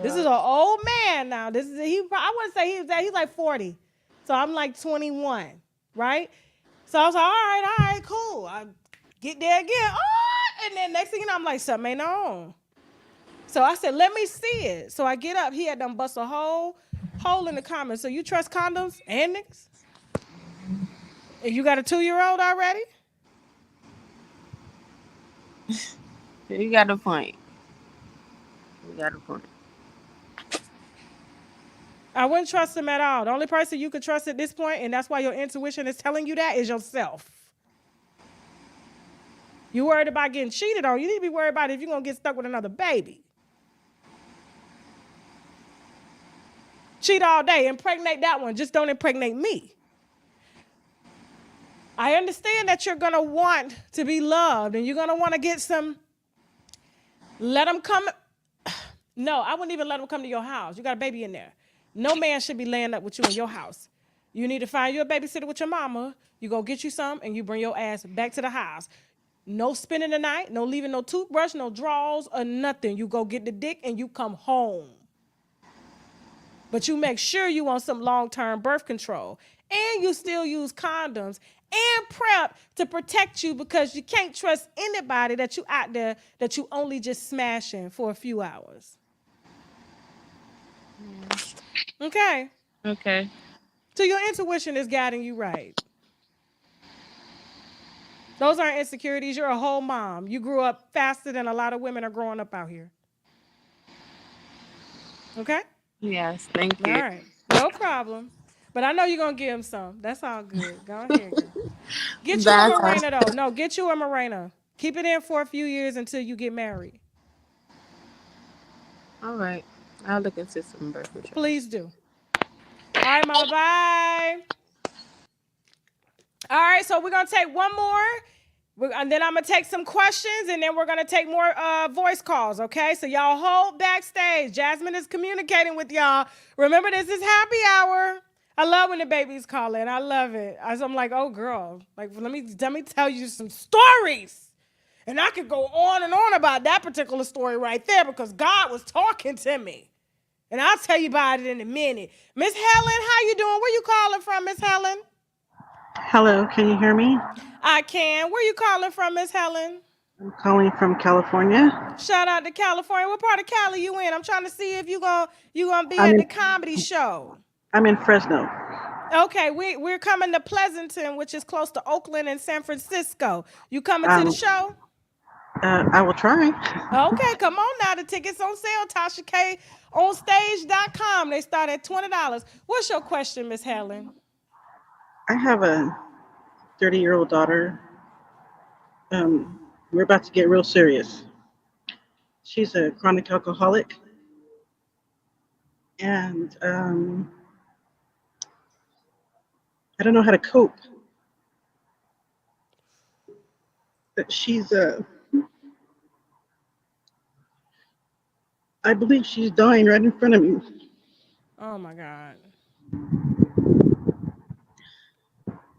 This is an old man now. I wouldn't say he's like 40. So I'm like 21, right? So I was like, all right, cool. I get there again. Oh, and then next thing you know, I'm like, something ain't on. So I said, let me see it. So I get up. He had done bust a hole in the comments. So you trust condoms and niggas? And you got a 2-year-old already?
You got a point. You got a point.
I wouldn't trust him at all. The only person you could trust at this point, and that's why your intuition is telling you that, is yourself. You worried about getting cheated on. You need to be worried about if you're going to get stuck with another baby. Cheat all day, impregnate that one. Just don't impregnate me. I understand that you're going to want to be loved and you're going to want to get some. Let them come. No, I wouldn't even let them come to your house. You got a baby in there. No man should be laying up with you in your house. You need to find you a babysitter with your mama. You go get you some and you bring your ass back to the house. No spending the night, no leaving no toothbrush, no drawers or nothing. You go get the dick and you come home. But you make sure you on some long-term birth control. And you still use condoms and PrEP to protect you because you can't trust anybody that you out there that you only just smashing for a few hours. Okay.
Okay.
So your intuition is guiding you right. Those aren't insecurities. You're a whole mom. You grew up faster than a lot of women are growing up out here. Okay?
Yes. Thank you.
All right. No problem. But I know you're going to give him some. That's all good. Go ahead, girl. Get you a
That's
Mirena, though. No, get you a Mirena. Keep it in for a few years until you get married.
All right. I'll look into some birth control.
Please do. All right, mama. Bye. All right, so we're gonna take one more. And then I'm gonna take some questions, and then we're gonna take more voice calls. Okay, so y'all hold backstage. Jasmine is communicating with y'all. Remember, this is happy hour. I love when the babies call in. I love it. I'm like, oh girl, like let me tell you some stories, and I could go on and on about that particular story right there because God was talking to me, and I'll tell you about it in a minute. Miss Helen, how you doing? Where you calling from, Miss Helen?
Hello, can you hear me?
I can. Where you calling from, Miss Helen?
I'm calling from California.
Shout out to California. What part of Cali you in? I'm trying to see if you gonna be
I'm
at
in
the comedy show.
I'm in Fresno.
Okay, we're coming to Pleasanton, which is close to Oakland and San Francisco. You coming to the
Um,
show?
I will try.
Okay, come on now. The tickets on sale. Tasha K onstage.com. They start at $20. What's your question, Miss Helen?
I have a 30-year-old daughter. We're about to get real serious. She's a chronic alcoholic, and I don't know how to cope. But I believe she's dying right in front of me.
Oh my God.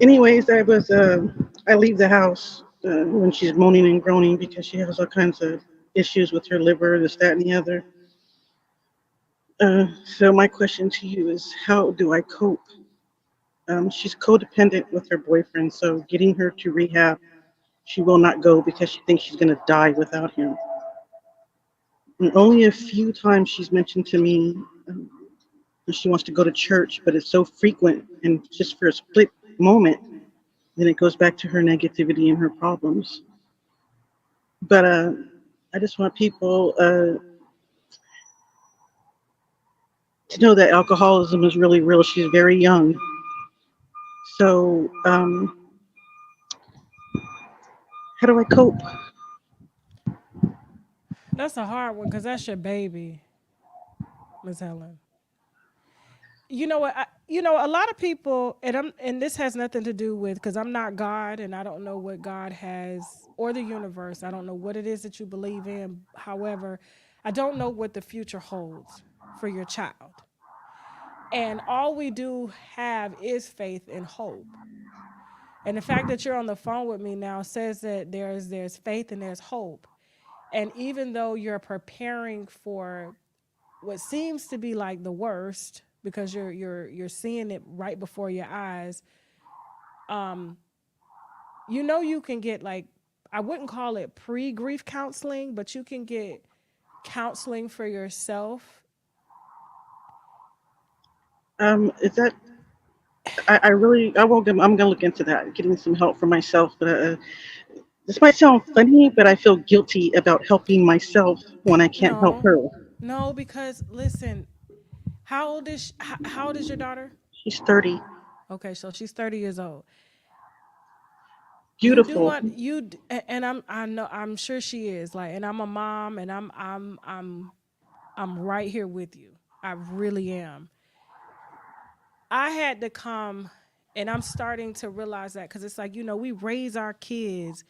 Anyways, I leave the house when she's moaning and groaning because she has all kinds of issues with her liver, this, that, and the other. So my question to you is, how do I cope? She's codependent with her boyfriend, so getting her to rehab, she will not go because she thinks she's going to die without him. And only a few times she's mentioned to me that she wants to go to church, but it's so frequent and just for a split moment, then it goes back to her negativity and her problems. But I just want people to know that alcoholism is really real. She's very young. So, how do I cope?
That's a hard one because that's your baby, Miss Helen. You know what? A lot of people, and this has nothing to do with because I'm not God and I don't know what God has or the universe. I don't know what it is that you believe in. However, I don't know what the future holds for your child. And all we do have is faith and hope. And the fact that you're on the phone with me now says that there's faith and there's hope. And even though you're preparing for what seems to be like the worst because you're seeing it right before your eyes, um you can get like, I wouldn't call it pre-grief counseling, but you can get counseling for yourself.
Is that I really I won't. I'm gonna look into that, getting some help for myself. But this might sound funny, but I feel guilty about helping myself when I can't help
No,
her.
no, because listen, how old is your daughter?
She's 30,
Okay, so she's 30 years old. You do
beautiful.
want and I'm sure she is, like, and I'm a mom and I'm right here with you. I really am. I had to come, and I'm starting to realize that because it's like, we raise our kids,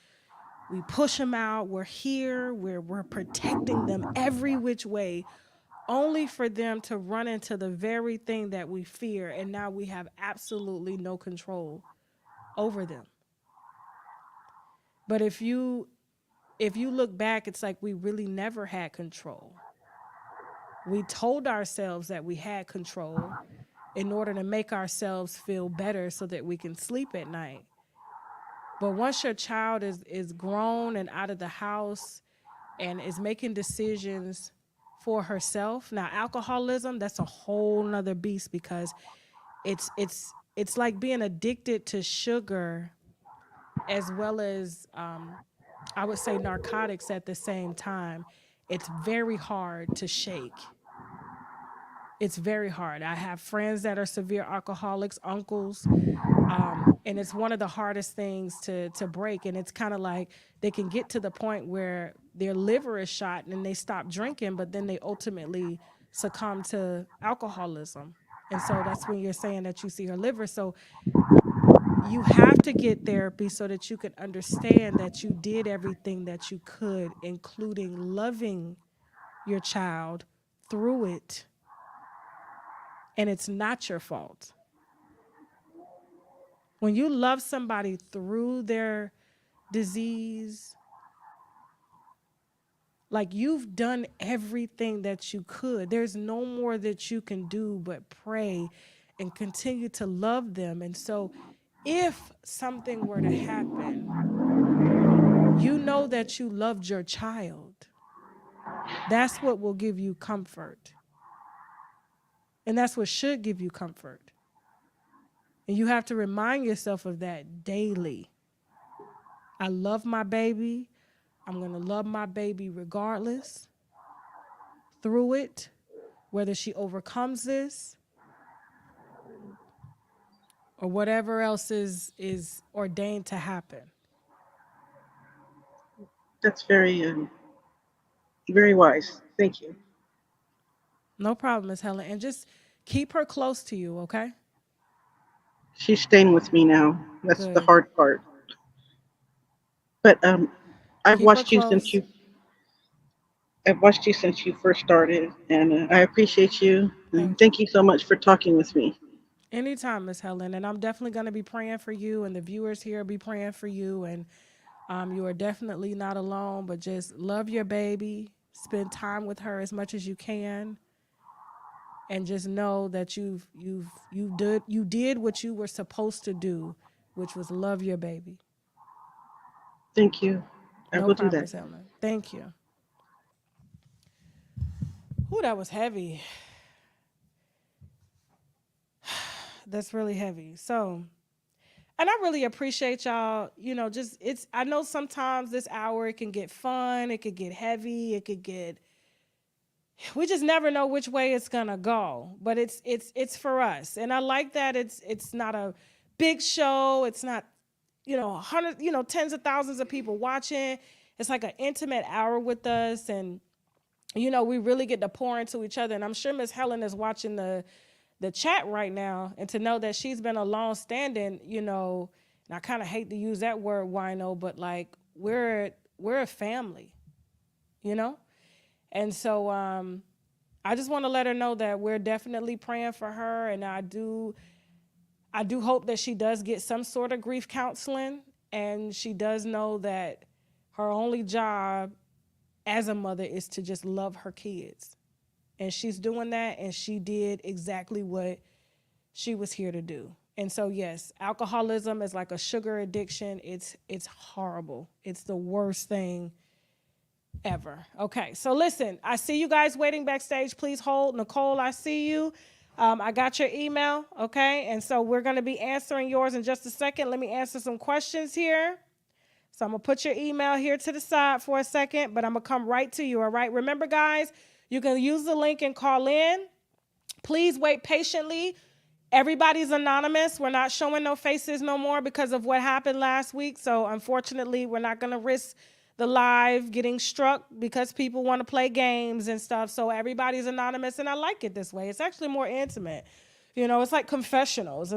we push them out, we're here, we're protecting them every which way, only for them to run into the very thing that we fear, and now we have absolutely no control over them. But if you look back, it's like we really never had control. We told ourselves that we had control in order to make ourselves feel better so that we can sleep at night. But once your child is grown and out of the house and is making decisions for herself, now alcoholism, that's a whole nother beast because it's like being addicted to sugar as well as I would say narcotics at the same time. It's very hard to shake. It's very hard. I have friends that are severe alcoholics, uncles, and it's one of the hardest things to break. And it's kind of like they can get to the point where their liver is shot and they stop drinking, but then they ultimately succumb to alcoholism. And so that's when you're saying that you see her liver. So you have to get therapy so that you can understand that you did everything that you could, including loving your child through it, and it's not your fault. When you love somebody through their disease, like you've done everything that you could. There's no more that you can do but pray and continue to love them. And so if something were to happen, you know that you loved your child. That's what will give you comfort. And that's what should give you comfort. And you have to remind yourself of that daily. I love my baby. I'm going to love my baby regardless, through it, whether she overcomes this or whatever else is ordained to happen.
That's very wise. Thank you.
No problem, Miss Helen. And just keep her close to you, okay?
She's staying with me now. That's the
Good.
hard part. But I've
Keep her
watched you since
close.
you I've watched you since you first started, and I appreciate you. And
Thank you.
thank you so much for talking with me.
Anytime, Miss Helen. And I'm definitely going to be praying for you, and the viewers here be praying for you. And you are definitely not alone, but just love your baby. Spend time with her as much as you can. And just know that you did what you were supposed to do, which was love your baby.
Thank you. I
No
will do
problem,
that.
Miss Helen. Thank you. Ooh, that was heavy. That's really heavy. So, and I really appreciate y'all. Just I know sometimes this hour it can get fun, it could get heavy, it could get. We just never know which way it's gonna go, but it's for us, and I like that it's not a big show. It's not hundreds, tens of thousands of people watching. It's like an intimate hour with us, and we really get to pour into each other. And I'm sure Miss Helen is watching the chat right now, and to know that she's been a long standing, and I kind of hate to use that word wino, but like we're a family, you know? And so I just want to let her know that we're definitely praying for her, and I do hope that she does get some sort of grief counseling, and she does know that her only job as a mother is to just love her kids. And she's doing that, and she did exactly what she was here to do. And so yes, alcoholism is like a sugar addiction. It's horrible. It's the worst thing ever. Okay, so listen, I see you guys waiting backstage. Please hold. Nicole, I see you. I got your email, okay? And so we're going to be answering yours in just a second. Let me answer some questions here. So I'm going to put your email here to the side for a second, but I'm going to come right to you, all right? Remember, guys, you can use the link and call in. Please wait patiently. Everybody's anonymous. We're not showing no faces no more because of what happened last week. So unfortunately, we're not going to risk the live getting struck because people want to play games and stuff. So everybody's anonymous, and I like it this way. It's actually more intimate. It's like confessionals.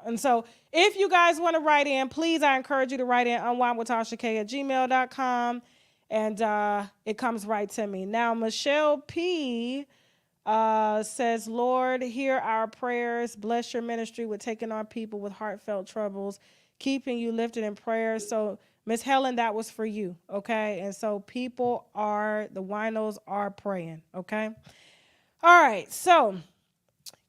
And so if you guys want to write in, please, I encourage you to write in unwinewithtashak@gmail.com. And it comes right to me. Now, Michelle P. Says, Lord, hear our prayers. Bless your ministry with taking on people with heartfelt troubles, keeping you lifted in prayer. So, Miss Helen, that was for you, okay? And so the winos are praying, okay? All right, so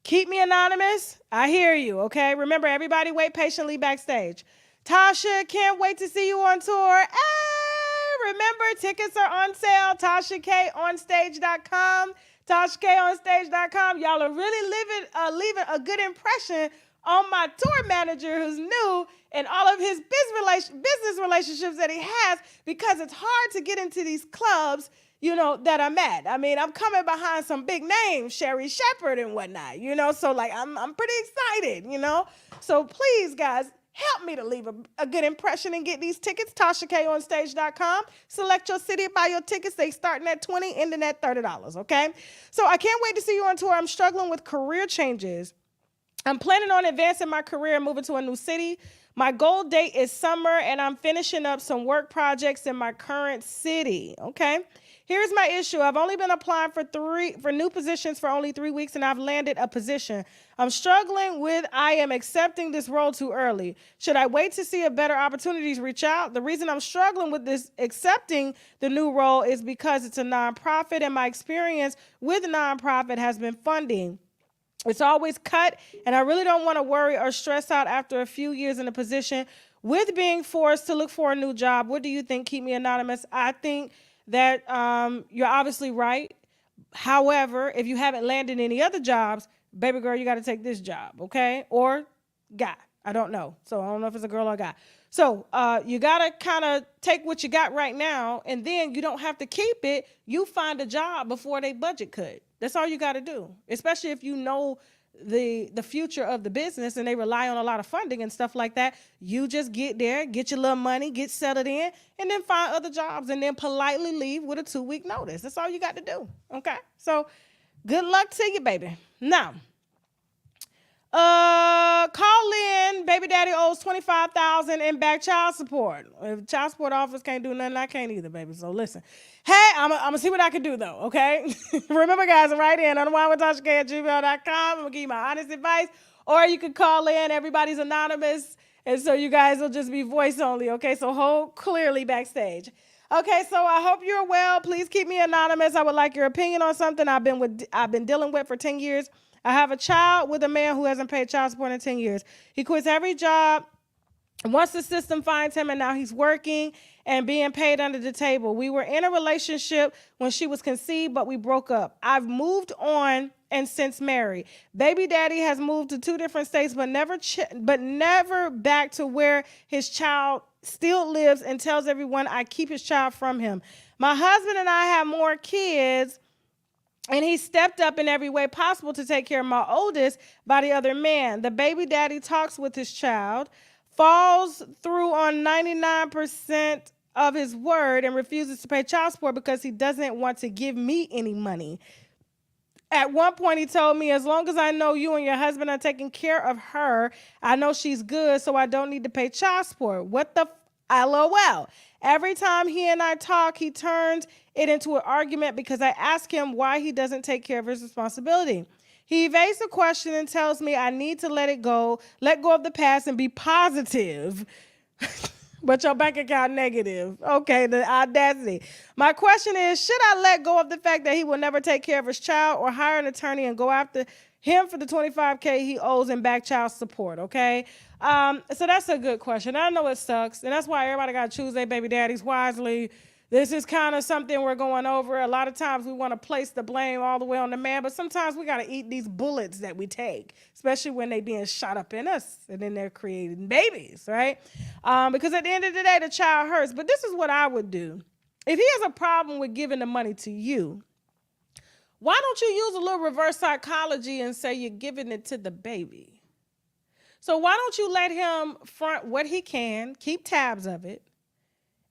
keep me anonymous. I hear you, okay? Remember, everybody wait patiently backstage. Tasha, can't wait to see you on tour. Hey, remember, tickets are on sale. TashaKOnStage.com. TashaKOnStage.com. Y'all are really leaving a good impression on my tour manager who's new and all of his business relationships that he has, because it's hard to get into these clubs, that I'm at. I mean, I'm coming behind some big names, Sherry Shepherd and whatnot, so like I'm pretty excited. So please, guys, help me to leave a good impression and get these tickets. TashaKOnStage.com. Select your city, buy your tickets. They starting at $20, ending at $30, okay? So I can't wait to see you on tour. I'm struggling with career changes. I'm planning on advancing my career and moving to a new city. My goal date is summer, and I'm finishing up some work projects in my current city, okay? Here's my issue. I've only been applying for new positions for only 3 weeks, and I've landed a position. I'm struggling with I am accepting this role too early. Should I wait to see if better opportunities reach out? The reason I'm struggling with this accepting the new role is because it's a nonprofit, and my experience with nonprofit has been funding. It's always cut, and I really don't want to worry or stress out after a few years in a position with being forced to look for a new job. What do you think? Keep me anonymous. I think that you're obviously right. However, if you haven't landed any other jobs, baby girl, you got to take this job, okay? Or guy. I don't know. So I don't know if it's a girl or a guy. So you got to kind of take what you got right now, and then you don't have to keep it. You find a job before they budget cut. That's all you got to do, especially if you know the future of the business and they rely on a lot of funding and stuff like that. You just get there, get your little money, get settled in, and then find other jobs, and then politely leave with a 2-week notice. That's all you got to do, okay? So good luck to you, baby. Now, call in. Baby daddy owes $25,000 in back child support. If child support office can't do nothing, I can't either, baby. So listen. Hey, I'm gonna see what I can do though, okay? Remember, guys, write in UNWINEWITHTASHAK@gmail.com. I'm gonna give you my honest advice. Or you can call in. Everybody's anonymous. And so you guys will just be voice only, okay? So hold clearly backstage. Okay, so I hope you're well. Please keep me anonymous. I would like your opinion on something I've been dealing with for 10 years. I have a child with a man who hasn't paid child support in 10 years. He quits every job once the system finds him, and now he's working and being paid under the table. We were in a relationship when she was conceived, but we broke up. I've moved on and since married. Baby daddy has moved to 2 different states, but never back to where his child still lives, and tells everyone I keep his child from him. My husband and I have more kids, and he stepped up in every way possible to take care of my oldest by the other man. The baby daddy talks with his child, falls through on 99% of his word, and refuses to pay child support because he doesn't want to give me any money. At one point, he told me, as long as I know you and your husband are taking care of her, I know she's good, so I don't need to pay child support. What the LOL. Every time he and I talk, he turns it into an argument because I ask him why he doesn't take care of his responsibility. He evades the question and tells me I need to let go of the past and be positive. But your bank account negative. Okay, the audacity. My question is, should I let go of the fact that he will never take care of his child, or hire an attorney and go after him for the $25K he owes in back child support, okay? So that's a good question. I know it sucks, and that's why everybody got to choose their baby daddies wisely. This is kind of something we're going over. A lot of times we want to place the blame all the way on the man, but sometimes we got to eat these bullets that we take, especially when they being shot up in us and then they're creating babies, right? Because at the end of the day, the child hurts. But this is what I would do. If he has a problem with giving the money to you, why don't you use a little reverse psychology and say you're giving it to the baby? So why don't you let him front what he can, keep tabs of it,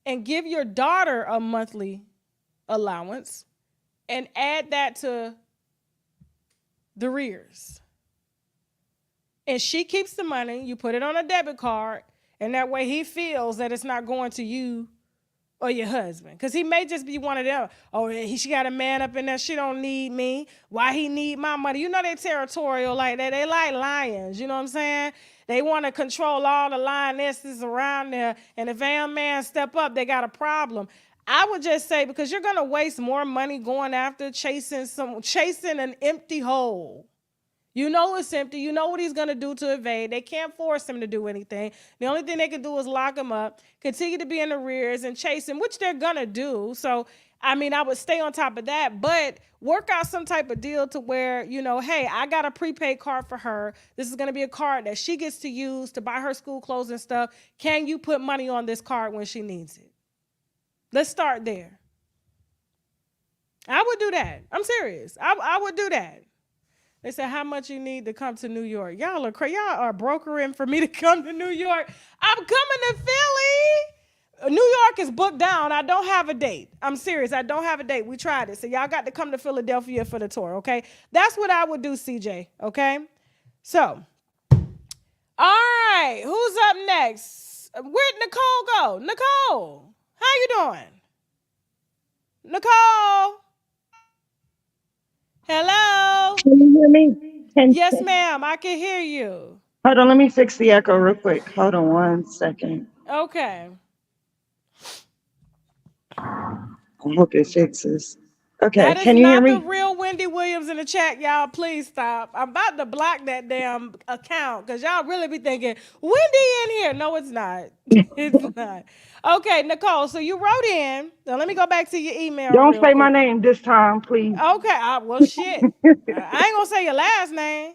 and give your daughter a monthly allowance and add that to the rears. And she keeps the money, you put it on a debit card, and that way he feels that it's not going to you or your husband. Because he may just be one of them. Oh, she got a man up in there. She don't need me. Why he need my money? You know they're territorial like that. They like lions. You know what I'm saying? They want to control all the lionesses around there. And if a man step up, they got a problem. I would just say, because you're going to waste more money going after chasing an empty hole. You know it's empty. You know what he's going to do to evade. They can't force him to do anything. The only thing they can do is lock him up, continue to be in the rears and chase him, which they're going to do. So I mean, I would stay on top of that, but work out some type of deal to where, hey, I got a prepaid card for her. This is going to be a card that she gets to use to buy her school clothes and stuff. Can you put money on this card when she needs it? Let's start there. I would do that. I'm serious. I would do that. They said, how much you need to come to New York? Y'all are crazy. Y'all are brokering for me to come to New York. I'm coming to Philly. New York is booked down. I don't have a date. I'm serious. I don't have a date. We tried it. So y'all got to come to Philadelphia for the tour, okay? That's what I would do, CJ, okay? So, all right. Who's up next? Where'd Nicole go? Nicole, how you doing? Nicole? Hello?
Can you hear me?
Yes, ma'am. I can hear you.
Hold on, let me fix the echo real quick. Hold on 1 second.
Okay.
I hope it fixes. Okay,
That is
can you hear
not the
me?
real Wendy Williams in the chat, y'all. Please stop. I'm about to block that damn account because y'all really be thinking, Wendy in here. No, it's not. It's not. Okay, Nicole, so you wrote in. Now let me go back to your email
Don't
real
say my
quick.
name this time, please.
Okay, well, shit. I ain't gonna say your last name.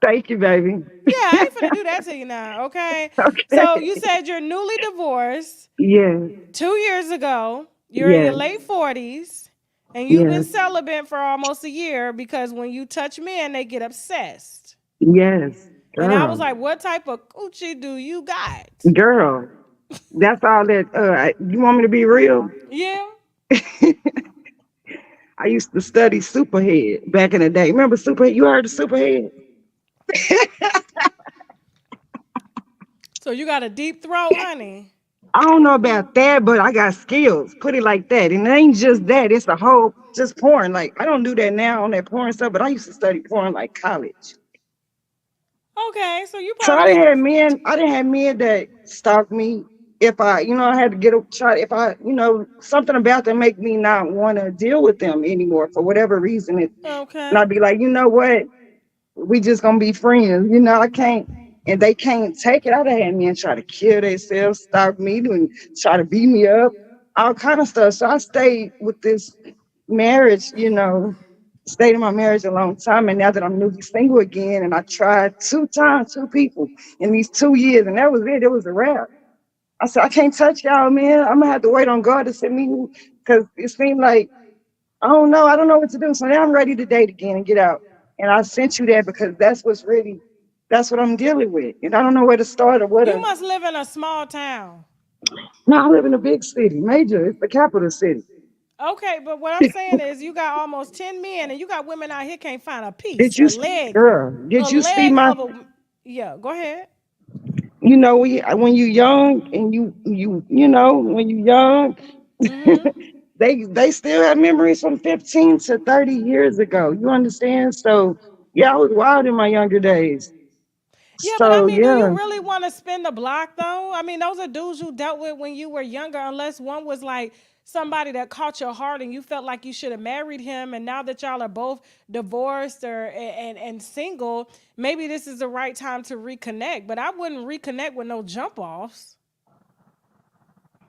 Thank you, baby.
Yeah, I ain't finna do that to you now, okay?
Okay.
So you said you're newly divorced
Yes,
2 years ago. You're in your
yes,
late 40s, and you've been
yes,
celibate for almost a year because when you touch men, they get obsessed.
yes.
And I was
Girl,
like, what type of coochie do you got?
girl. That's all that, you want me to be real?
Yeah.
I used to study Superhead back in the day. Remember Superhead? You heard of Superhead?
So you got a deep throat, honey.
I don't know about that, but I got skills. Put it like that. And it ain't just that. It's the whole just porn. Like I don't do that now on that porn stuff, but I used to study porn like college.
Okay, so you
So
probably
I didn't have men that stalked me. If I had to get a shot, if something about them make me not want to deal with them anymore for whatever reason. And
okay.
I'd be like, you know what? We just gonna be friends. I can't, and they can't take it. I done had men try to kill themselves, stalk me, and try to beat me up, all kind of stuff. So I stayed with this marriage, stayed in my marriage a long time. And now that I'm newly single again, and I tried 2 times, 2 people in these 2 years, and that was it. It was a wrap. I said, I can't touch y'all, man. I'm gonna have to wait on God to send me because it seemed like I don't know. I don't know what to do. So now I'm ready to date again and get out. And I sent you that because that's what I'm dealing with. And I don't know where to start or what
You
to.
must live in a small town.
No, I live in a big city, major. It's the capital city.
Okay, but what I'm saying is you got almost 10 men and you got women out here can't find a piece,
Did you, girl?
a
Did you see
leg
my?
of a, yeah, go ahead.
When you young and when you young,
Mm-hmm.
they still have memories from 15 to 30 years ago. You understand? So yeah, I was wild in my younger days.
Yeah, but I
So
mean, do
yeah.
you really want to spin the block though? I mean, those are dudes you dealt with when you were younger, unless one was like somebody that caught your heart and you felt like you should have married him. And now that y'all are both divorced or and single, maybe this is the right time to reconnect. But I wouldn't reconnect with no jump offs.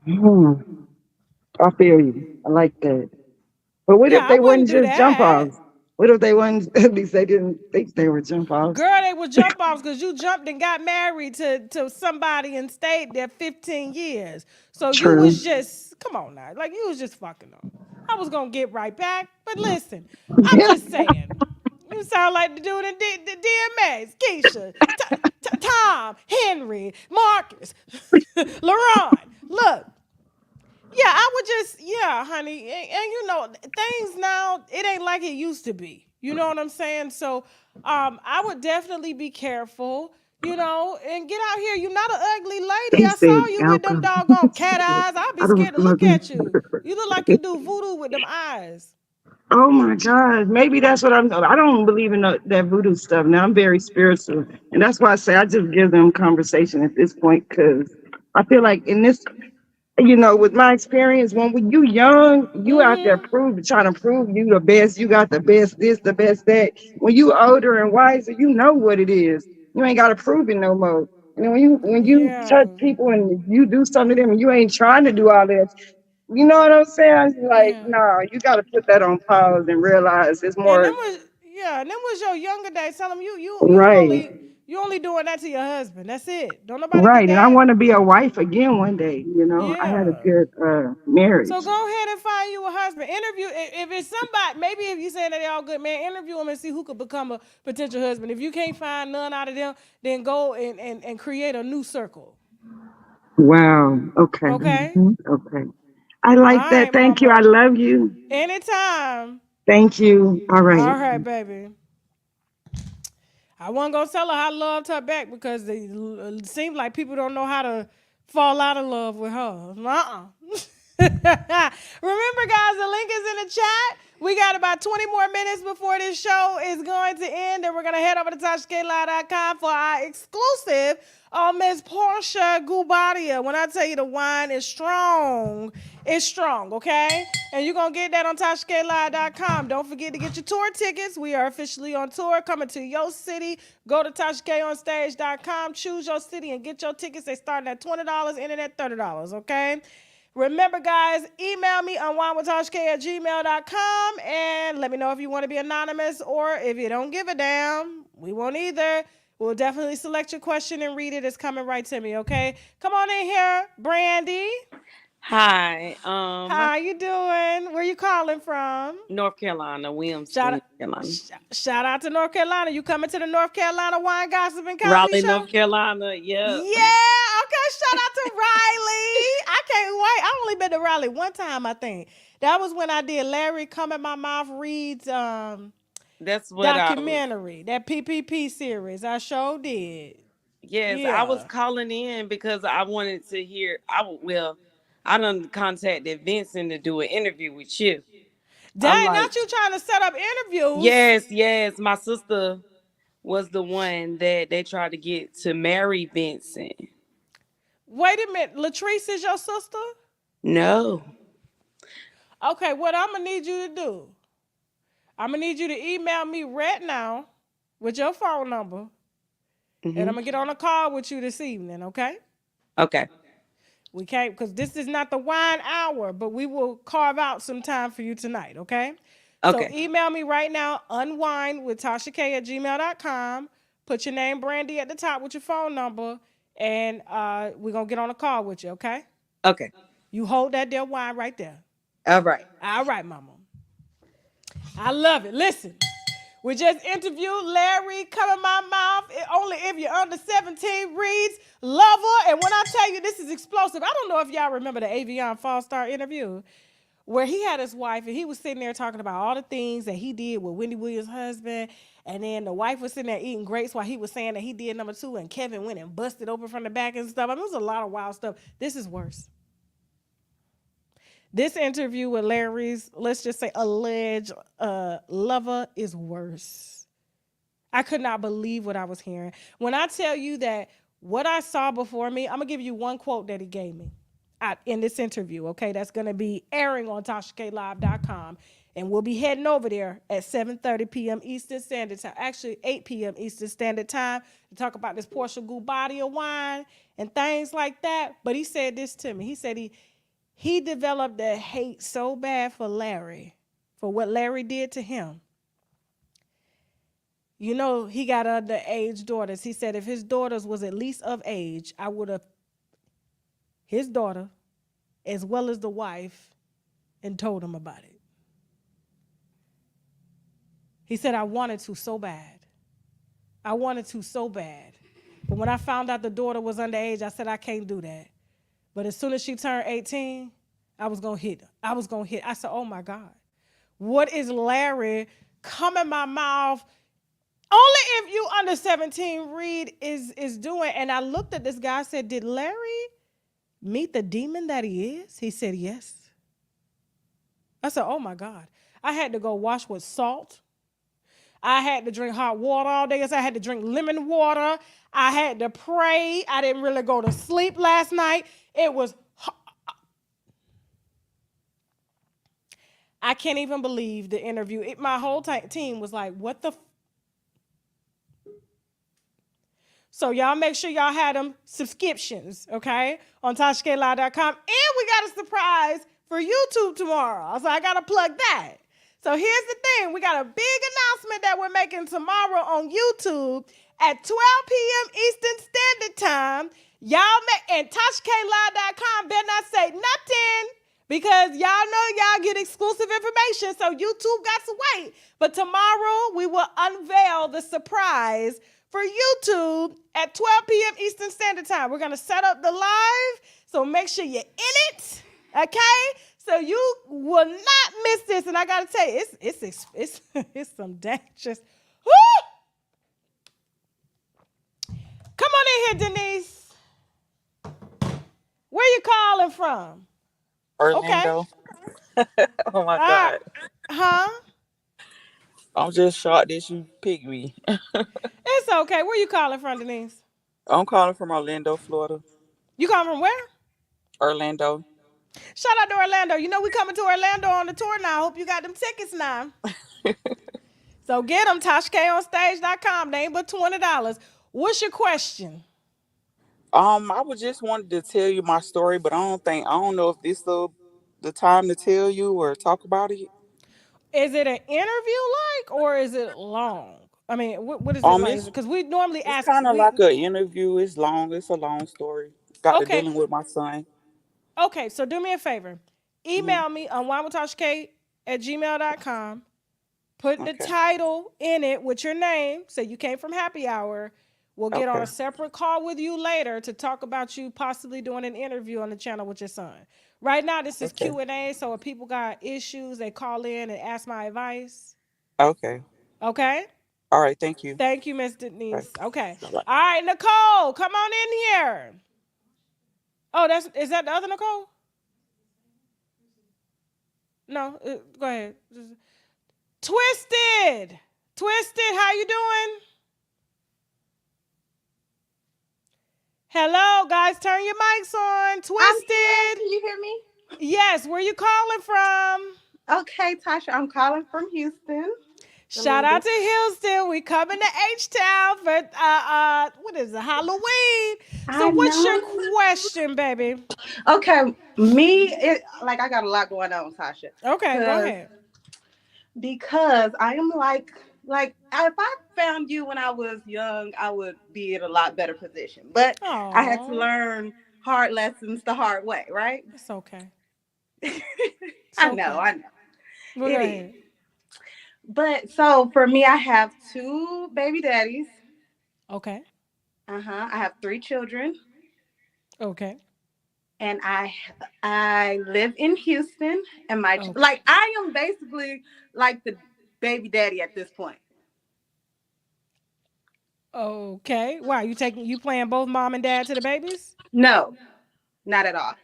Hmm. I feel you. I like that. But what
Yeah,
if
I
they
wouldn't
wasn't
do
just jump
that.
offs? What if they wasn't, at least they didn't think they were jump offs?
Girl, they were jump offs because you jumped and got married to somebody and stayed there 15 years. So you was
True.
just, come on now, like you was just fucking them. I was gonna get right back, but listen, I'm just saying. You sound like the dude in the DMX, Keisha, Tom, Henry, Marcus, LaRon. Look, yeah, I would just, yeah, honey. And things now, it ain't like it used to be. You know what I'm saying? So I would definitely be careful, and get out here. You're not an ugly lady.
They
I saw
said
you with them
alcohol.
doggone cat eyes. I'd be
I don't
scared to
smoke.
look at you. You look like you do voodoo with them eyes.
Oh my God. Maybe that's what I don't believe in that voodoo stuff. Now I'm very spiritual. And that's why I say I just give them conversation at this point because I feel like in this, with my experience, when you young, you out there
Mm-hmm.
trying to prove you the best. You got the best this, the best that. When you older and wiser, you know what it is. You ain't got to prove it no more. And when you touch
Yeah.
people and you do something to them, and you ain't trying to do all that. You know what I'm saying? It's like,
Yeah.
no, you got to put that on pause and realize it's
And then
more
was yeah, and then was your younger days. Tell them
right,
you only doing that to your husband. That's it. Don't nobody get
right. And I
that.
want to be a wife again one day. I had a
Yeah.
good
So
marriage.
go ahead and find you a husband. Interview if it's somebody. Maybe if you saying that they all good, man, interview them and see who could become a potential husband. If you can't find none out of them, then go and create a new circle.
Wow. Okay.
Okay.
Okay. I
All
like that.
right,
Thank you. I
mama.
love you.
Anytime.
Thank you. All right.
All right, baby. I wasn't gonna tell her I loved her back because it seems like people don't know how to fall out of love with her. Remember, guys, the link is in the chat. We got about 20 more minutes before this show is going to end, and we're gonna head over to TashaKLive.com for our exclusive Miss Portia Gubadia. When I tell you the wine is strong, it's strong, okay? And you're going to get that on TashaKLive.com. Don't forget to get your tour tickets. We are officially on tour, coming to your city. Go to TashaKOnStage.com, choose your city, and get your tickets. They start at $20, ending at $30, okay? Remember, guys, email me unwinewithtashk@gmail.com and let me know if you want to be anonymous or if you don't give a damn. We won't either. We'll definitely select your question and read it. It's coming right to me, okay? Come on in here, Brandy.
Hi,
How you doing? Where you calling from?
North Carolina, Williamston,
Shout
North
out,
Carolina.
shout out to North Carolina. You coming to the North Carolina Wine Gossip and Comedy
Raleigh,
Show?
North Carolina, yeah.
Yeah, okay. Shout out to Riley. I can't wait. I only been to Raleigh one time, I think. That was when I did Larry Come at My Mouth Reads
That's what I was.
documentary, that PPP series. I sure did.
Yes, I was
Yeah.
calling in because I wanted to hear. I done contacted Vincent to do an interview with you. I'm
Dang,
like,
not you trying to set up interviews.
yes, yes. My sister was the one that they tried to get to marry Vincent.
Wait a minute. Latrice is your sister?
No.
Okay, what I'm going to need you to do, I'm going to need you to email me right now with your phone number, and
Hmm.
I'm going to get on a call with you this evening, okay?
Okay.
We can't, because this is not the wine hour, but we will carve out some time for you tonight, okay? So
Okay.
email me right now, unwinewithtashak@gmail.com. Put your name, Brandy, at the top with your phone number, and we're going to get on a call with you, okay?
Okay.
You hold that there wine right there.
All right.
All right, mama. I love it. Listen, we just interviewed Larry Come in My Mouth. Only if you're under 17 reads. Lover. And when I tell you this is explosive, I don't know if y'all remember the Avion Fall Star interview where he had his wife and he was sitting there talking about all the things that he did with Wendy Williams' husband. And then the wife was sitting there eating grapes while he was saying that he did number 2 and Kevin went and busted open from the back and stuff. I mean, it was a lot of wild stuff. This is worse. This interview with Larry's, let's just say, alleged lover is worse. I could not believe what I was hearing. When I tell you that what I saw before me, I'm going to give you one quote that he gave me in this interview, okay? That's going to be airing on TashaKLive.com. And we'll be heading over there at 7:30 p.m. Eastern Standard Time. Actually, 8 p.m. Eastern Standard Time to talk about this Portia Gubadia wine and things like that. But he said this to me. He said he developed a hate so bad for Larry, for what Larry did to him. You know, he got underage daughters. He said if his daughters was at least of age, I would have his daughter as well as the wife and told him about it. He said, I wanted to so bad. I wanted to so bad. But when I found out the daughter was underage, I said, I can't do that. But as soon as she turned 18, I was going to hit her. I said, oh, my God. What is Larry Come in My Mouth? Only if you under 17 read is doing. And I looked at this guy. I said, did Larry meet the demon that he is? He said, yes. I said, oh, my God. I had to go wash with salt. I had to drink hot water all day. I had to drink lemon water. I had to pray. I didn't really go to sleep last night. It was I can't even believe the interview. My whole team was like, what the So y'all make sure y'all had them subscriptions, okay, on TashaKLive.com. And we got a surprise for YouTube tomorrow. So I gotta plug that. So here's the thing: we got a big announcement that we're making tomorrow on YouTube at 12 p.m. Eastern Standard Time. Y'all and TashKLive.com better not say nothing because y'all know y'all get exclusive information. So YouTube got to wait. But tomorrow we will unveil the surprise for YouTube at 12 p.m. Eastern Standard Time. We're gonna set up the live, so make sure you're in it. Okay, so you will not miss this. And I gotta tell you, it's some dangerous. Woo! Come on in here, Denise. Where you calling from? Okay.
Orlando. Oh my
Uh,
God.
huh?
I'm just shocked that you picked me.
It's okay. Where you calling from, Denise?
I'm calling from Orlando, Florida.
You calling from where?
Orlando.
Shout out to Orlando. You know we coming to Orlando on the tour now. I hope you got them tickets now. So get them, TashKOnStage.com. They ain't but $20. What's your question?
I was just wanted to tell you my story, but I don't know if this the time to tell you or talk about it.
Is it an interview like, or is it long? I mean, what is it like?
It's
Because we normally
it's
ask,
kind of like an interview. It's long. It's a long story. Got to
okay,
dealing with my son.
okay, so do me a favor.
Hmm.
Email me on winewithtashk@gmail.com. Put the
Okay.
title in it with your name. Say you came from happy hour. We'll get on a
Okay.
separate call with you later to talk about you possibly doing an interview on the channel with your son. Right now, this is
Okay.
Q&A, so if people got issues, they call in and ask my advice.
Okay.
Okay?
All right. Thank you.
Thank you, Miss
Bye.
Denise. Okay.
Bye.
All right, Nicole, come on in here. Oh, is that the other Nicole? No, go ahead. Twisted. Twisted, how you doing? Hello, guys, turn your mics on.
I'm here.
Twisted.
Can you hear me?
Yes, where you calling from?
Okay, Tasha, I'm calling from Houston. A
Shout
little
out
bit.
to Houston. We coming to H-Town for what is it, Halloween. So
I
what's your
know.
question, baby?
Okay, like I got a lot going on, Tasha.
Okay, go
Cause
ahead.
because I am like if I found you when I was young, I would be in a lot better position. But I had to
Oh,
learn hard lessons the hard way, right?
it's okay. It's
I know,
okay.
I know.
Well, go
It is.
ahead.
But so for me, I have two baby daddies.
Okay.
I have three children,
Okay.
and I live in Houston. And
Okay.
like I am basically like the baby daddy at this point.
Okay. Why you playing both mom and dad to the babies?
No, not at all.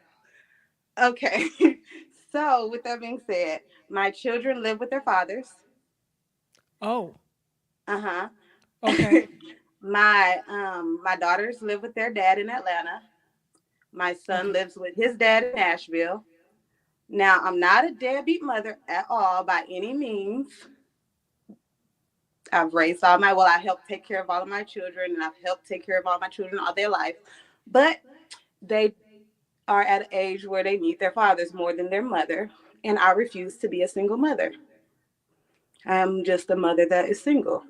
Okay. So with that being said, my children live with their fathers.
Oh.
Uh huh.
Okay.
My daughters live with their dad in Atlanta. My son
Okay.
lives with his dad in Nashville. Now, I'm not a deadbeat mother at all by any means. I helped take care of all of my children, and I've helped take care of all my children all their life. But they are at an age where they need their fathers more than their mother. And I refuse to be a single mother. I'm just a mother that is single.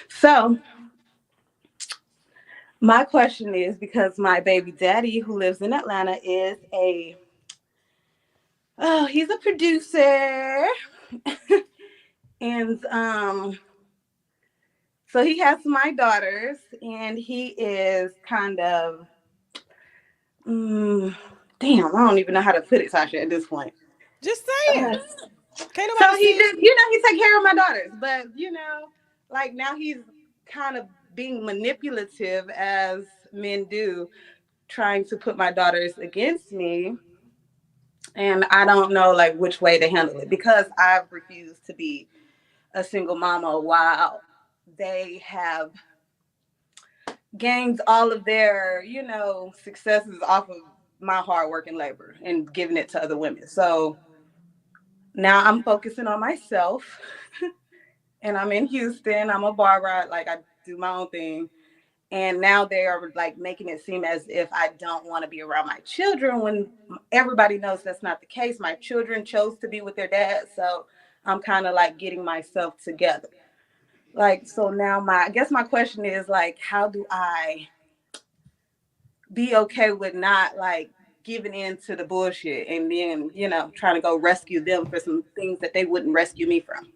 So, my question is because my baby daddy, who lives in Atlanta, he's a producer. And so he has my daughters, and he is kind of, mm, damn, I don't even know how to put it, Sasha, at this point.
Just
Uh,
saying. Can't nobody
so he
see
just,
you.
he take care of my daughters, but like now he's kind of being manipulative as men do, trying to put my daughters against me. And I don't know like which way to handle it because I've refused to be a single mama while they have gained all of their, successes off of my hard work and labor and giving it to other women. So now I'm focusing on myself and I'm in Houston. I'm a bar ride, like I do my own thing. And now they are like making it seem as if I don't want to be around my children when everybody knows that's not the case. My children chose to be with their dad, so I'm kind of like getting myself together. Like, so now I guess my question is like, how do I be okay with not like giving in to the bullshit and then, trying to go rescue them for some things that they wouldn't rescue me from?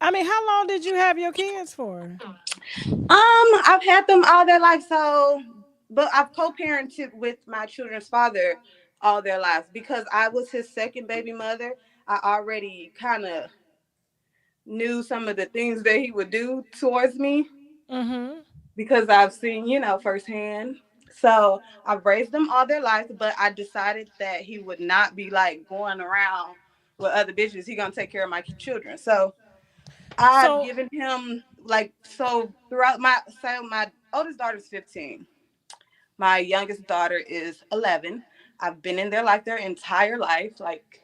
I mean, how long did you have your kids for?
I've had them all their life, so but I've co-parented with my children's father all their lives because I was his second baby mother. I already kind of knew some of the things that he would do towards me
Mm-hmm.
because I've seen, firsthand. So I've raised them all their lives, but I decided that he would not be like going around with other bitches. He gonna take care of my children. So I've
So
given him like so throughout my oldest daughter's 15. My youngest daughter is 11. I've been in their life their entire life. Like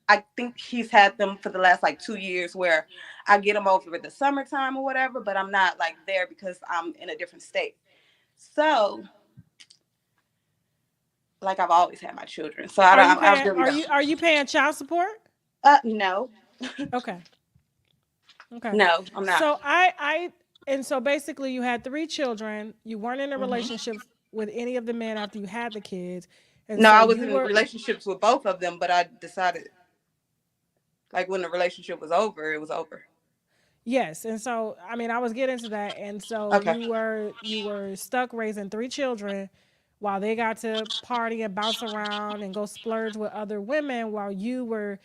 I think he's had them for the last like 2 years where I get them over the summertime or whatever, but I'm not like there because I'm in a different state. So like I've always had my children. So
are you
I
paying
really don't.
are you paying child support?
No,
Okay. Okay.
no, I'm not.
So I and so basically you had three children. You weren't in a
Mhm.
relationship with any of the men after you had the kids. And
No,
so
I was
you
in
were
relationships with both of them, but I decided like when the relationship was over, it was over.
yes. And so I mean I was getting to that. And so
Okay.
you were stuck raising three children while they got to party and bounce around and go splurge with other women while you were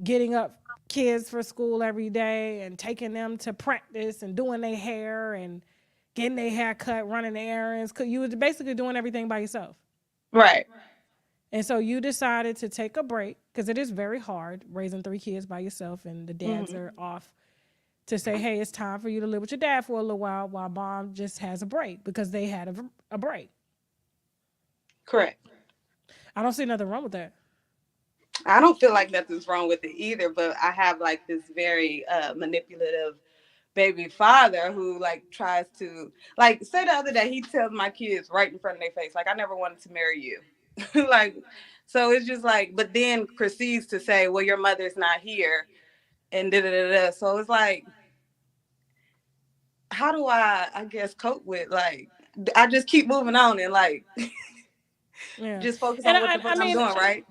getting up kids for school every day and taking them to practice and doing their hair and getting their hair cut, running the errands. You was basically doing everything by yourself.
Right.
And so you decided to take a break because it is very hard raising three kids by yourself and the dads
Hmm.
are off to say, hey, it's time for you to live with your dad for a little while mom just has a break because they had a break.
Correct.
I don't see nothing wrong with that.
I don't feel like nothing's wrong with it either, but I have like this very manipulative baby father who like tries to like say the other day he tells my kids right in front of their face like I never wanted to marry you. Like so it's just like but then proceeds to say well your mother's not here and da da da da. So it's like how do I guess cope with like I just keep moving on and like
Yeah.
just focus
And
on what the
I
fuck I'm
mean,
doing, right?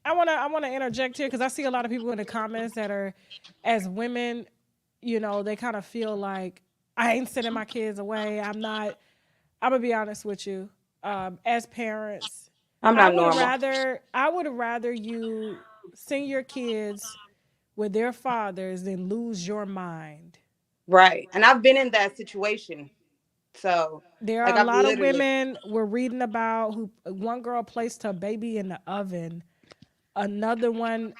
I wanna interject here because I see a lot of people in the comments that are, as women, they kind of feel like I ain't sending my kids away. I'm not. I'm gonna be honest with you. As parents,
I'm
I
not
would
normal.
rather I would rather you send your kids with their fathers than lose your mind.
Right. And I've been in that situation. So
There are
like
a
I've
lot of
literally
women we're reading about who one girl placed her baby in the oven, another one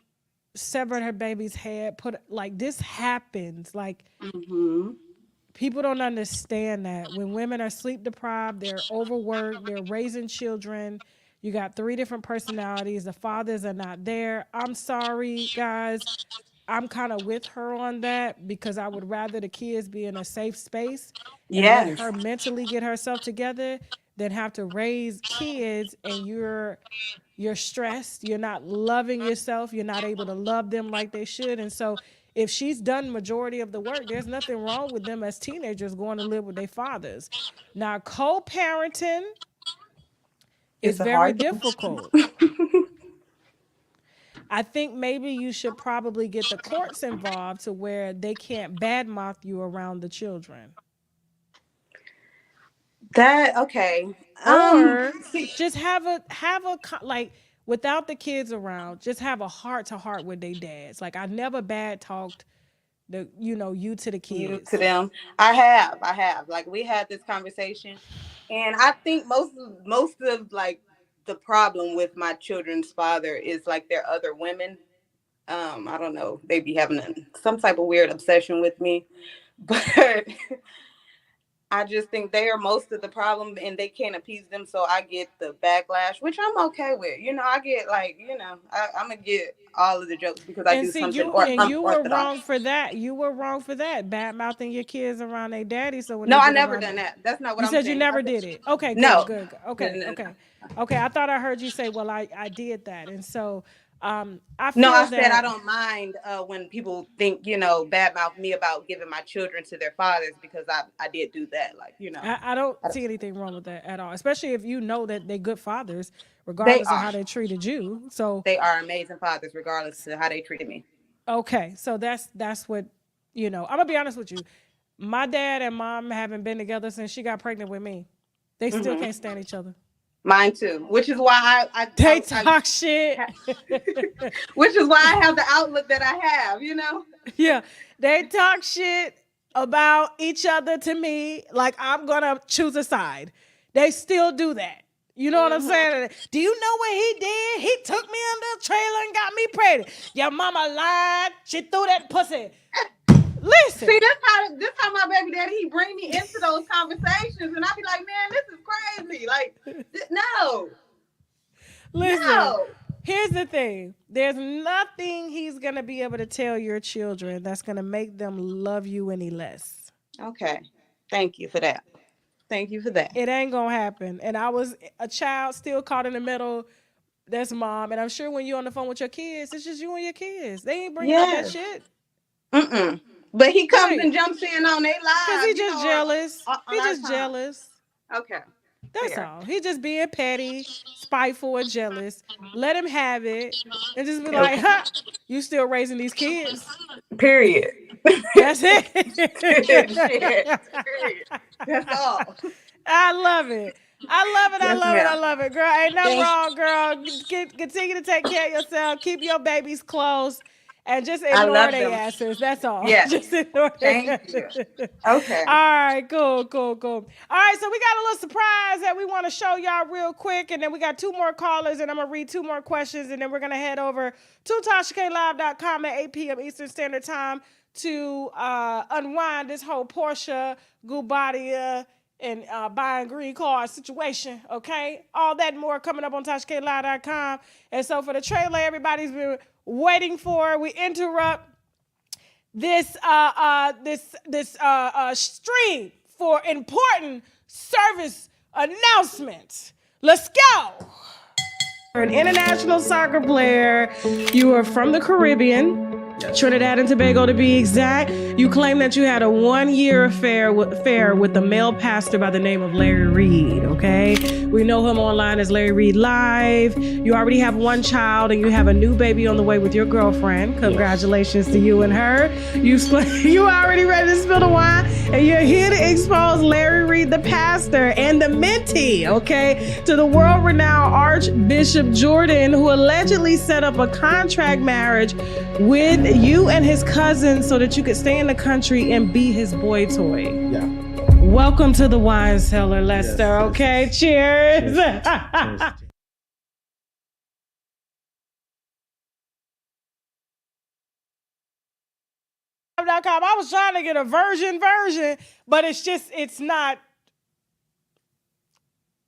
severed her baby's head. Put like this happens. Like
hmm
people don't understand that when women are sleep deprived, they're overworked, they're raising children. You got three different personalities. The fathers are not there. I'm sorry, guys. I'm kind of with her on that because I would rather the kids be in a safe space and let
yes.
her mentally get herself together than have to raise kids and you're stressed, you're not loving yourself, you're not able to love them like they should. And so if she's done majority of the work, there's nothing wrong with them as teenagers going to live with their fathers. Now, co-parenting is
It's a
very
hard thing.
difficult. I think maybe you should probably get the courts involved to where they can't badmouth you around the children.
That okay.
Or
See,
just like without the kids around, just have a heart to heart with their dads. Like I never bad talked you to the
you to
kids.
them. I have. Like we had this conversation and I think most of like the problem with my children's father is like their other women. I don't know. They be having some type of weird obsession with me. But I just think they are most of the problem and they can't appease them. So I get the backlash, which I'm okay with. I get I'm going to get all of the jokes because I
And
do
see,
something
you were wrong
unorthodox.
for that. You were wrong for that. Bad mouthing your kids around their daddy. So when
No,
they
I
get
never
around
done
it,
that. That's not what
you
I'm
said you
saying. I
never
said,
did it. Okay, good,
no.
good.
No,
Okay,
no, no.
okay, okay. I thought I heard you say, well, I did that, and so I
No, I
feel
said I
that
don't mind when people think, badmouth me about giving my children to their fathers because I did do that.
I don't see anything wrong with that at all, especially if you know that they're good fathers,
They
regardless of
are.
how they treated you. So
They are amazing fathers, regardless of how they treated me.
okay, so that's what I'm gonna be honest with you. My dad and mom haven't been together since she got pregnant with me. They still
Hmm.
can't stand each other.
Mine too, which is why
They talk shit.
which is why I have the outlook that I have.
Yeah, they talk shit about each other to me like I'm gonna choose a side. They still do that. You know what I'm
Hmm.
saying? Do you know what he did? He took me under a trailer and got me pregnant. Your mama lied. She threw that pussy. Listen,
See, this how my baby daddy he bring me into those conversations, and I be like, man, this is crazy. Like, no,
listen.
no.
Here's the thing. There's nothing he's gonna be able to tell your children that's gonna make them love you any less.
Okay, thank you for that. Thank you for that.
It ain't gonna happen. And I was a child still caught in the middle. That's mom. And I'm sure when you're on the phone with your kids, it's just you and your kids. They ain't bringing up that
Yes.
shit.
Mm-mm. But he comes
Right.
and jumps in on their
Because he
lives,
just jealous.
on
He
our
just
time.
jealous.
Okay,
That's
fair.
all. He just being petty, spiteful, and jealous. Let him have it. And just be like,
Okay.
ha, you still raising these kids.
Period.
That's it.
Shit. Period. That's all.
I love it. I love it. I
Yes,
love it. I
ma'am.
love it. Girl, ain't nothing
Thank.
wrong, girl. Continue to take care of yourself. Keep your babies close. And just
I
ignore
love
their
them.
asses. That's all.
Yes.
Just ignore their
Thank you.
asses.
Okay.
All right, cool, cool, cool. All right, so we got a little surprise that we want to show y'all real quick. And then we got two more callers, and I'm going to read two more questions. And then we're going to head over to TashaKLive.com at 8 p.m. Eastern Standard Time to unwind this whole Portia, Gubadia, and buying green card situation, okay? All that and more coming up on TashaKLive.com. And so for the trailer everybody's been waiting for, we interrupt this stream for important service announcements. Let's go. You're an international soccer player. You are from the Caribbean. Trinidad and Tobago to be exact. You claim that you had a 1-year affair with the male pastor by the name of Larry Reed, okay? We know him online as Larry Reed Live. You already have one child and you have a new baby on the way with your girlfriend. Congratulations to you and her. You already ready to spill the wine and you're here to expose Larry Reed the pastor and the mentee, okay, to the world-renowned Archbishop Jordan, who allegedly set up a contract marriage with you and his cousin so that you could stay in the country and be his boy toy.
Yeah.
Welcome to the wine cellar, Lester.
Yes,
Okay, cheers.
Cheers.
I was trying to get a version, but it's not.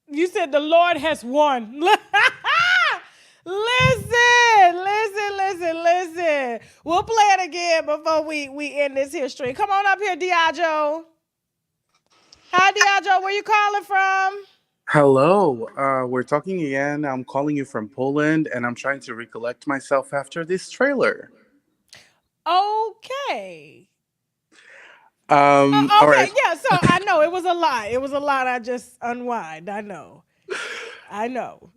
You said the Lord has won. Listen. We'll play it again before we end this here stream. Come on up here, Diageo. Hi, Diageo. Where you calling from?
Hello, we're talking again. I'm calling you from Poland, and I'm trying to recollect myself after this trailer.
Okay.
All
Okay,
right.
yeah, so I know it was a lot. It was a lot. I just unwind. I know.
A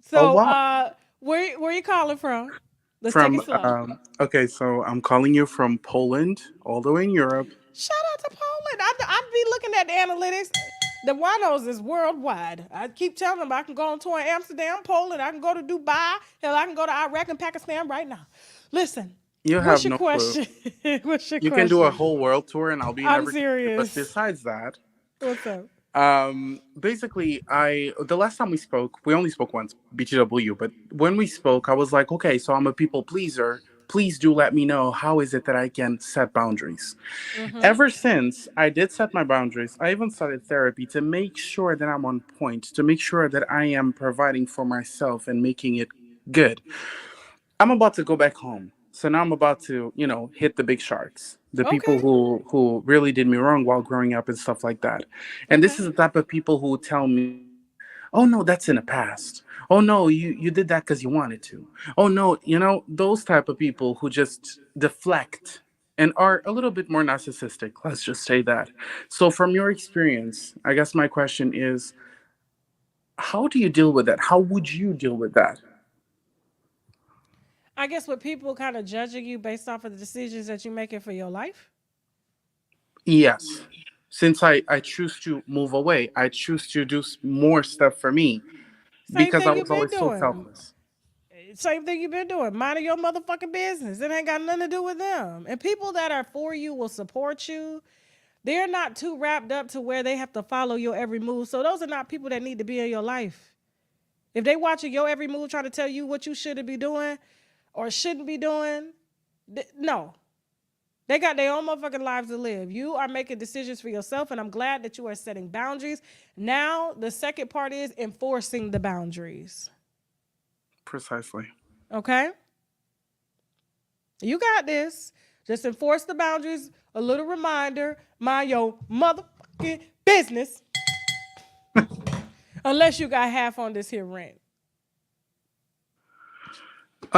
So,
lot
where you calling from? Let's take
from.
it slow.
Okay, so I'm calling you from Poland, all the way in Europe.
Shout out to Poland. I be looking at the analytics. The winos is worldwide. I keep telling them I can go on tour in Amsterdam, Poland. I can go to Dubai. Hell, I can go to Iraq and Pakistan right now. Listen,
You
what's
have
your
no clue.
question? What's your
You can do a
question?
whole world tour, and I'll be in
I'm
every country. But
serious.
besides that,
What's up?
basically, the last time we spoke, we only spoke once, BTW. But when we spoke, I was like, okay, so I'm a people pleaser. please do let me know how is it that I can set boundaries.
Mm-hmm.
Ever since I did set my boundaries, I even started therapy to make sure that I'm on point, to make sure that I am providing for myself and making it good. I'm about to go back home. So now I'm about to, hit the big sharks, the people
Okay.
who really did me wrong while growing up and stuff like that. And this
Okay.
is the type of people who tell me, "Oh no, that's in the past. Oh no, you did that because you wanted to. Oh no," those type of people who just deflect and are a little bit more narcissistic. Let's just say that. So from your experience, I guess my question is, how do you deal with that? How would you deal with that?
I guess with people kind of judging you based off of the decisions that you're making for your life.
Yes. Since I choose to move away, I choose to do more stuff for me
Same
because I
thing you've
was
been
always so
doing.
selfless.
Same thing you've been doing. Minding your motherfucking business. It ain't got nothing to do with them. And people that are for you will support you. They're not too wrapped up to where they have to follow your every move. So those are not people that need to be in your life. If they watching your every move trying to tell you what you shouldn't be doing or shouldn't be doing, no. They got their own motherfucking lives to live. You are making decisions for yourself, and I'm glad that you are setting boundaries. Now, the second part is enforcing the boundaries.
Precisely.
Okay? You got this. Just enforce the boundaries. A little reminder, mind your motherfucking business. Unless you got half on this here rent.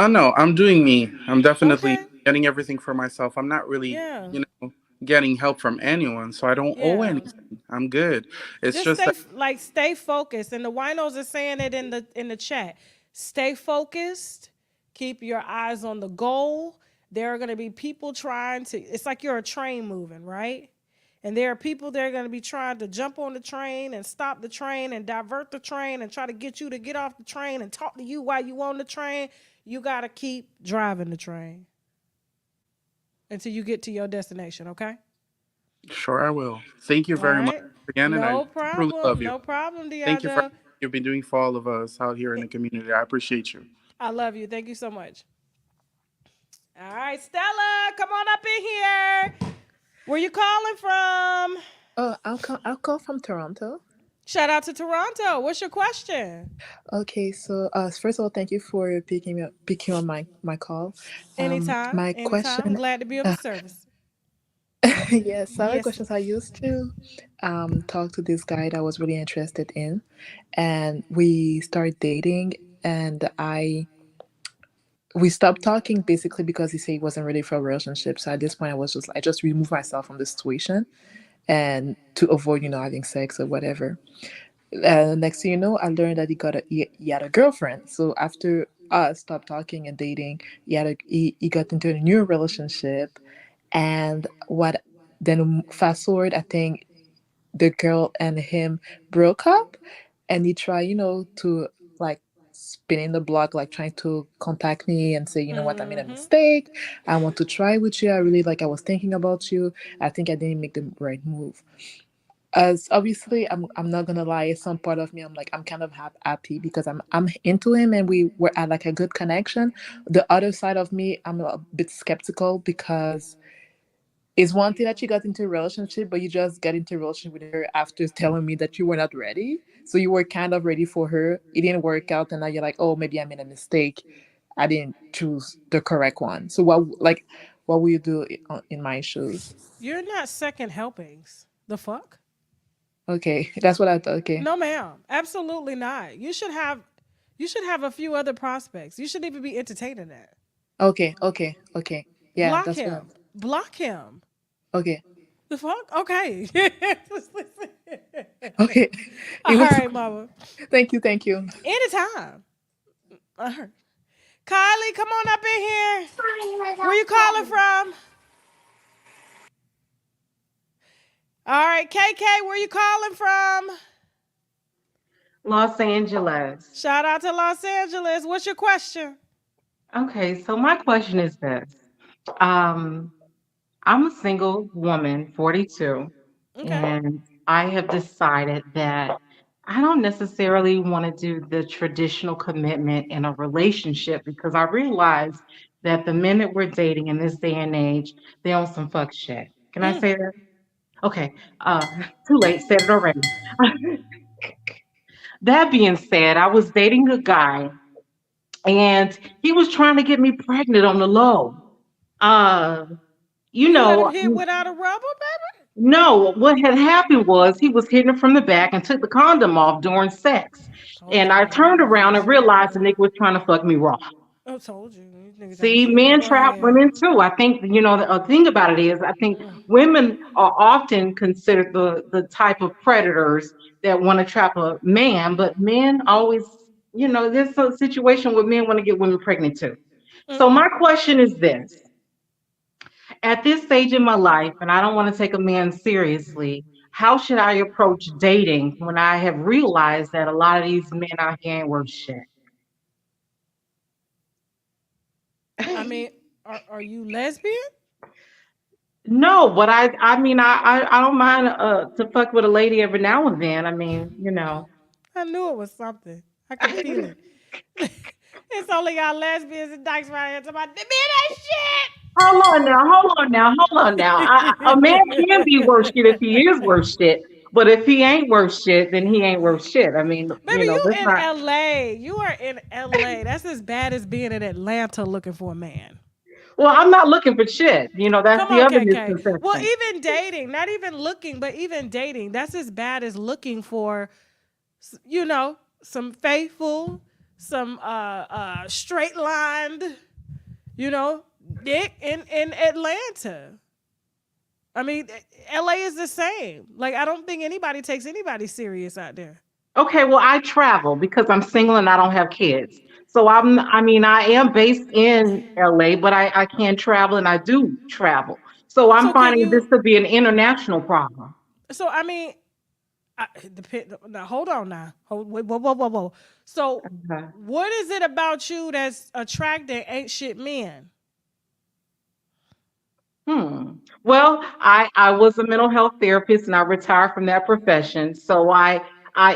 No, I'm doing me. I'm definitely
Okay.
getting everything for myself. I'm not really,
Yeah.
getting help from anyone, so I don't owe
Yeah.
anything. I'm good. It's
Just
just
stay
that.
stay focused. And the winos are saying it in the chat. Stay focused. Keep your eyes on the goal. There are going to be people trying to. It's like you're a train moving, right? And there are people that are going to be trying to jump on the train and stop the train and divert the train and try to get you to get off the train and talk to you while you on the train. You got to keep driving the train until you get to your destination, okay?
Sure, I will. Thank you
All
very much
right.
again, and I
No
truly love
problem.
you.
No problem,
Thank you for
Diaja.
everything you've been doing for all of us out here in the community. I appreciate you.
I love you. Thank you so much. All right, Stella, come on up in here. Where you calling from?
Oh, I'll call from Toronto.
Shout out to Toronto. What's your question?
Okay, so first of all, thank you for picking on my call.
Anytime,
My
anytime.
question,
Glad to be of
uh,
service.
yes, so my
Yes.
questions. I used to talk to this guy that I was really interested in, and we started dating, and I we stopped talking basically because he said he wasn't ready for a relationship. So at this point, I just removed myself from the situation and to avoid having sex or whatever. Next thing you know, I learned that he had a girlfriend. So after us stopped talking and dating, he got into a new relationship, and what then fast forward, I think the girl and him broke up, and he tried, to like spinning the block, like trying to contact me and say, you know what, I made a
Mm-hmm.
mistake. I want to try with you. I really like. I was thinking about you. I think I didn't make the right move. As obviously, I'm not gonna lie. Some part of me, I'm like, I'm kind of happy because I'm into him and we were at like a good connection. The other side of me, I'm a bit skeptical because it's one thing that you got into a relationship, but you just got into a relationship with her after telling me that you were not ready. So you were kind of ready for her. It didn't work out, and now you're like, oh, maybe I made a mistake. I didn't choose the correct one. So what will you do in my shoes?
You're not second helpings. The fuck?
Okay, that's what I thought. Okay.
No, ma'am. Absolutely not. You should have a few other prospects. You shouldn't even be entertaining that.
Okay, okay, okay. Yeah,
Block
that's what
him. Block him.
okay.
The fuck? Okay.
Okay.
All
It was
right, mama.
thank you, thank you.
Anytime. All right. Kylie, come on up in here. Where you calling from? All right, KK, where you calling from?
Los Angeles.
Shout out to Los Angeles. What's your question?
Okay, so my question is this. Um, I'm a single woman, 42,
Okay.
and I have decided that I don't necessarily want to do the traditional commitment in a relationship because I realize that the men that we're dating in this day and age, they on some fuck shit. Can I
Mm.
say that? Okay. Uh, too late. Said it already. That being said, I was dating a guy and he was trying to get me pregnant on the low. Uh, you
You let him
know,
hit without a rubber, baby?
no, what had happened was he was hitting it from the back and took the condom off during sex.
Told
And
you,
I
man. These
turned
niggas
around
ain't
and
shit,
realized the
man.
nigga was trying to fuck me raw.
I told you. These niggas ain't
See,
shit, but
men
go
trap
ahead.
women too. I think, the thing about it is, I think
Mm.
women are often considered the type of predators that want to trap a man, but men always, there's a situation where men want to get women pregnant too. So
Mm-mm.
my question is this. At this stage in my life, and I don't want to take a man seriously, how should I approach dating when I have realized that a lot of these men out here ain't worth shit?
I mean, are you lesbian?
No, but I don't mind to fuck with a lady every now and then.
I knew it was something. I could feel it. It's only y'all lesbians and dykes right here talking about the men
Hold on now. A man can be
ain't
worth shit if he is
shit.
worth shit, but if he ain't worth shit, then he ain't worth shit.
Baby, you
that's
in
not.
LA. You are in LA. That's as bad as being in Atlanta looking for a man.
Well, I'm not looking for shit. That's
Come
the
on,
other
KK. Well,
misconception.
even dating, not even looking, but even dating, that's as bad as looking for, some faithful, some straight lined, you know, dick in Atlanta. I mean, LA is the same. Like, I don't think anybody takes anybody serious out there.
Okay, well, I travel because I'm single and I don't have kids. So I am based in LA, but I can travel and I do travel. So I'm
So can
finding this
you?
to be an international problem.
So I mean, depend. Now hold on. Now, wait, whoa, whoa, whoa, whoa. So,
Okay.
what is it about you that's attracting ain't shit men?
Hmm. Well, I was a mental health therapist and I retired from that profession. So I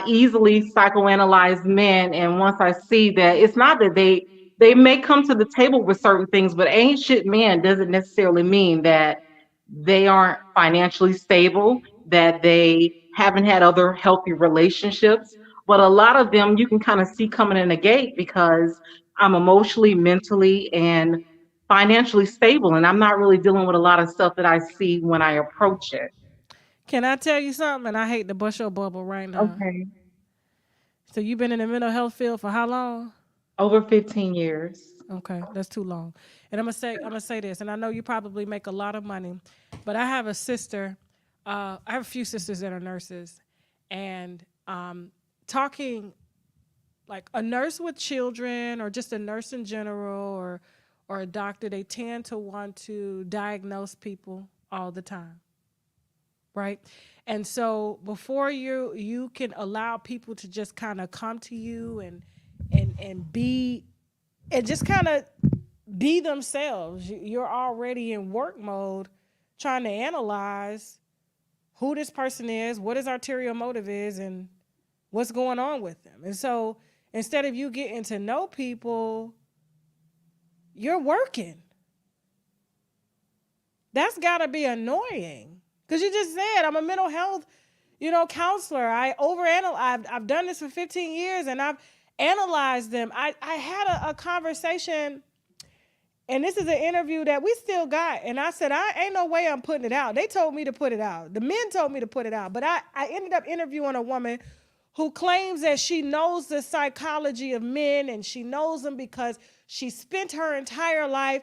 easily psychoanalyze men, and once I see that it's not that they may come to the table with certain things, but ancient men doesn't necessarily mean that they aren't financially stable, that they haven't had other healthy relationships. But a lot of them you can kind of see coming in the gate because I'm emotionally, mentally, and financially stable, and I'm not really dealing with a lot of stuff that I see when I approach it.
Can I tell you something? And I hate to bust your bubble right now.
Okay.
So you've been in the mental health field for how long?
Over 15 years.
Okay, that's too long. And I'm gonna say this, and I know you probably make a lot of money, but I have a sister. I have a few sisters that are nurses, and talking like a nurse with children, or just a nurse in general, or a doctor, they tend to want to diagnose people all the time, right? And so before you can allow people to just kind of come to you and be and just kind of be themselves. You're already in work mode trying to analyze who this person is, what his arterial motive is, and what's going on with them. And so instead of you getting to know people, you're working. That's got to be annoying. Because you just said, I'm a mental health, counselor. I've done this for 15 years and I've analyzed them. I had a conversation. And this is an interview that we still got. And I said, I ain't no way I'm putting it out. They told me to put it out. The men told me to put it out. But I ended up interviewing a woman who claims that she knows the psychology of men and she knows them because she spent her entire life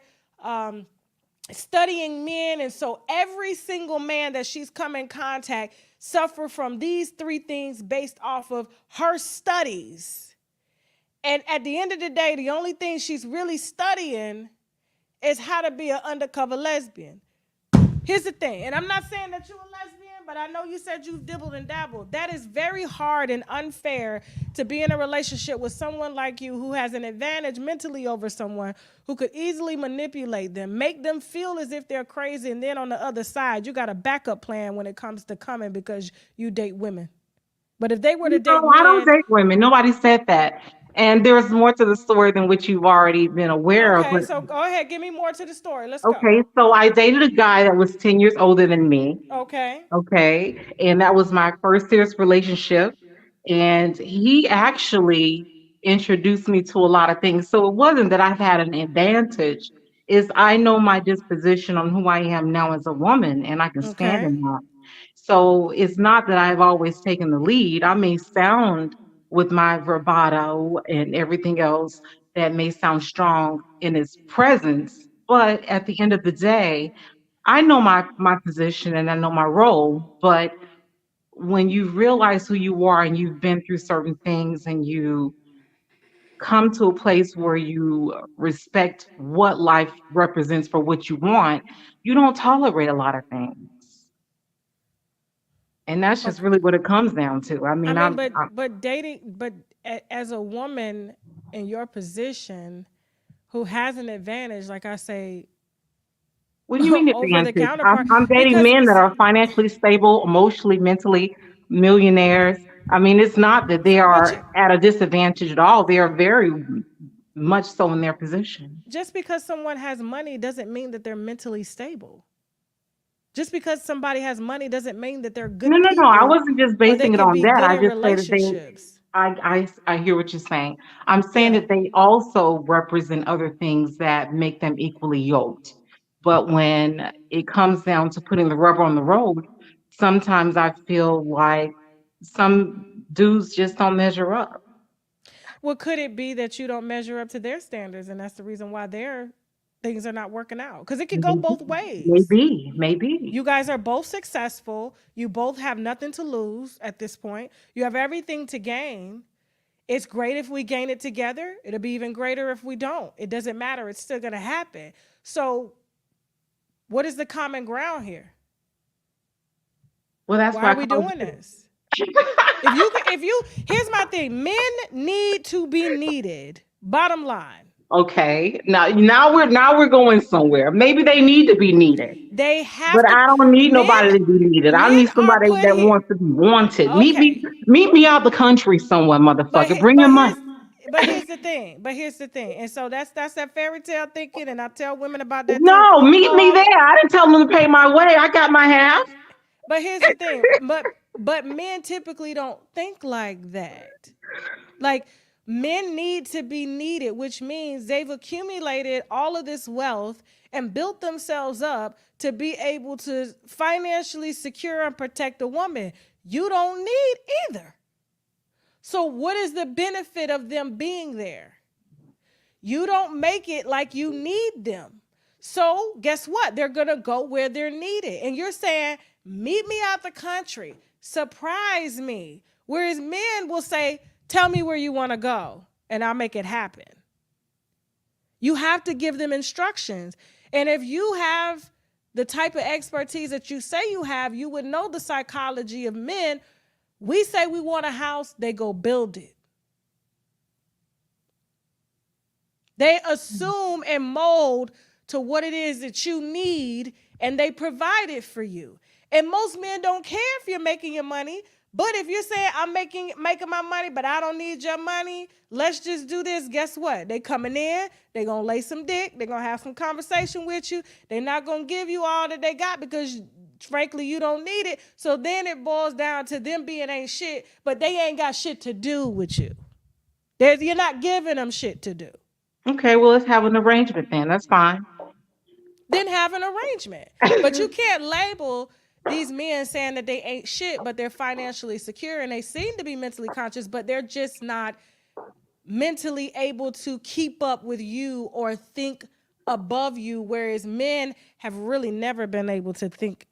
studying men. And so every single man that she's come in contact suffer from these three things based off of her studies. And at the end of the day, the only thing she's really studying is how to be an undercover lesbian. Here's the thing, and I'm not saying that you're a lesbian, but I know you said you've dibbled and dabbled. That is very hard and unfair to be in a relationship with someone like you who has an advantage mentally over someone who could easily manipulate them, make them feel as if they're crazy, and then on the other side, you got a backup plan when it comes to coming because you date women. But if they were to date
No, I don't
men,
date women. Nobody said that. And there's more to the story than what you've already been aware of.
Okay,
But
so go ahead, give me more to the story. Let's go.
okay, so I dated a guy that was 10 years older than me.
Okay.
Okay. And that was my first serious relationship. And he actually introduced me to a lot of things. So it wasn't that I've had an advantage, is I know my disposition on who I am now as a woman, and I can stand
Okay.
in that. So it's not that I've always taken the lead. I may sound with my bravado and everything else that may sound strong in its presence, but at the end of the day, I know my position and I know my role, but when you realize who you are and you've been through certain things and you come to a place where you respect what life represents for what you want, you don't tolerate a lot of things. And that's just
Okay.
really what it comes down to. I
I
mean,
mean,
I'm
but dating, but as a woman in your position who has an advantage, like I say,
what do you mean
over the
advantage?
counterpart,
I'm dating
because
men that are financially stable, emotionally, mentally millionaires. I mean, it's not that they
but you,
are at a disadvantage at all. They are very much so in their position.
just because someone has money doesn't mean that they're mentally stable. Just because somebody has money doesn't mean that they're
No,
good
no, no. I
people
wasn't just
or they
basing it
can
on
be
that.
good
I
in
just say that
relationships.
I hear what you're saying. I'm saying
Yeah.
that they also represent other things that make them equally yoked. But when it comes down to putting the rubber on the road, sometimes I feel like some dudes just don't measure up.
Well, could it be that you don't measure up to their standards and that's the reason why their things are not working out? Because it could go
Maybe,
both ways.
maybe.
You guys are both successful. You both have nothing to lose at this point. You have everything to gain. It's great if we gain it together. It'll be even greater if we don't. It doesn't matter. It's still going to happen. So, what is the common ground here?
Well, that's
Why
why
are
I
we
call
doing
it.
this? If you, here's my thing men need to be needed. Bottom line.
Okay. Now we're going somewhere. Maybe they need to be needed.
They
But
have to,
I don't need
men,
nobody to be needed. I
men
need
are
somebody
put
that
here.
wants to be wanted.
Okay.
Meet me out the country somewhere,
But
motherfucker.
he-
Bring your
but
money.
here's but here's the thing. But here's the thing. And so that's that fairy tale thinking, and I tell women about that too.
No, meet me
Oh,
there. I didn't tell them to pay my way. I got my half.
but here's the thing. But men typically don't think like that. Like men need to be needed, which means they've accumulated all of this wealth and built themselves up to be able to financially secure and protect a woman. You don't need either. So what is the benefit of them being there? You don't make it like you need them. So guess what? They're going to go where they're needed. And you're saying, meet me out the country, surprise me. Whereas men will say, tell me where you want to go and I'll make it happen. You have to give them instructions. And if you have the type of expertise that you say you have, you would know the psychology of men. We say we want a house, they go build it. They assume and mold to what it is that you need and they provide it for you. And most men don't care if you're making your money. But if you're saying I'm making my money, but I don't need your money, let's just do this. Guess what? They coming in, they gonna lay some dick, they're gonna have some conversation with you. They're not gonna give you all that they got because frankly you don't need it. So then it boils down to them being ain't shit, but they ain't got shit to do with you. You're not giving them shit to do.
Okay, well, let's have an arrangement then. That's fine.
Then have an arrangement. But you can't label these men saying that they ain't shit, but they're financially secure and they seem to be mentally conscious, but they're just not mentally able to keep up with you or think above you, whereas men have really never been able to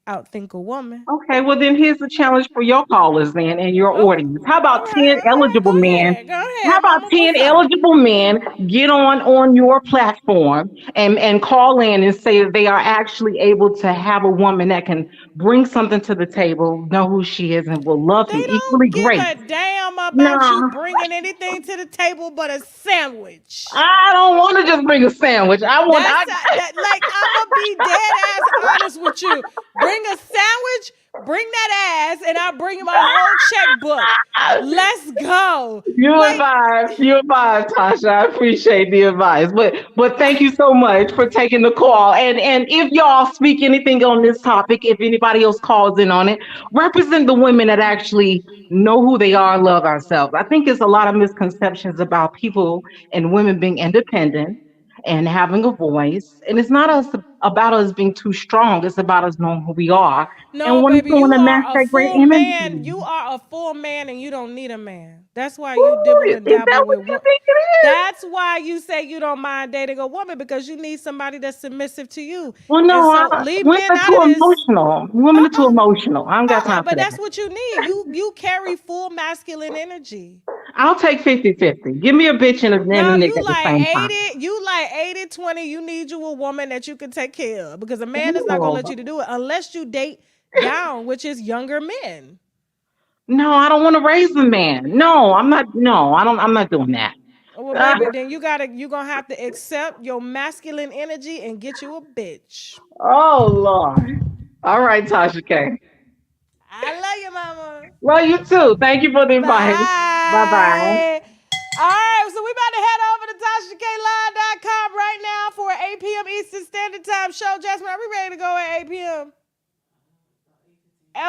outthink a woman.
Okay, well then here's the challenge for your callers then and your
Okay.
audience. How
All
about
right,
10
all right.
eligible men?
Go
How
ahead,
about
mama.
10
What's up?
eligible men get on your platform and call in and say that they are actually able to have a woman that can bring something to the table, know who she is, and will love him
They
equally
don't give
great.
a damn about you
Nah,
bringing anything to the table but a sandwich.
I don't want to just bring a sandwich. I want
That's that. Like I'm gonna be dead ass honest with you. Bring a sandwich, Bring that ass, and I'll bring you my whole checkbook. Let's go.
You
Wait.
advise, Tasha. I appreciate the advice, but thank you so much for taking the call. And if y'all speak anything on this topic, if anybody else calls in on it, represent the women that actually know who they are, love ourselves. I think it's a lot of misconceptions about people and women being independent and having a voice, and it's not us about us being too strong. It's about us knowing who we are and
No,
wanting
baby,
someone
you
to match
are a
that great
full man.
energy.
You are a full man, and you don't need a man. That's why you
Ooh,
dibble
is
and
that
dabble
what
with
you
one.
think it is?
That's why you say you don't mind dating a woman, because you need somebody that's submissive to you.
Well,
And
no,
so leave
women
men
are
out of
too
this.
emotional. Women are too emotional. I don't got
All right,
time for
but
that.
that's what you need. You carry full masculine energy.
I'll take 50-50. Give me a bitch and a
No,
nigga at the same time.
you like 80-20. You need you a woman that you can take care of, because a man is not gonna
Ooh.
let you to do it unless you date down, which is younger men.
No, I don't want to raise a man. No, I'm not. No, I don't. I'm not doing that.
Well,
Uh,
baby, then you gonna have to accept your masculine energy and get you a bitch.
oh Lord. All right, Tasha K.
I love you, mama.
Well, you too. Thank you for the advice. Bye bye.
Bye. All right, so we about to head over to TashaKLive.com right now for an 8 p.m. Eastern Standard Time show. Jasmine, are we ready to go at 8 p.m.?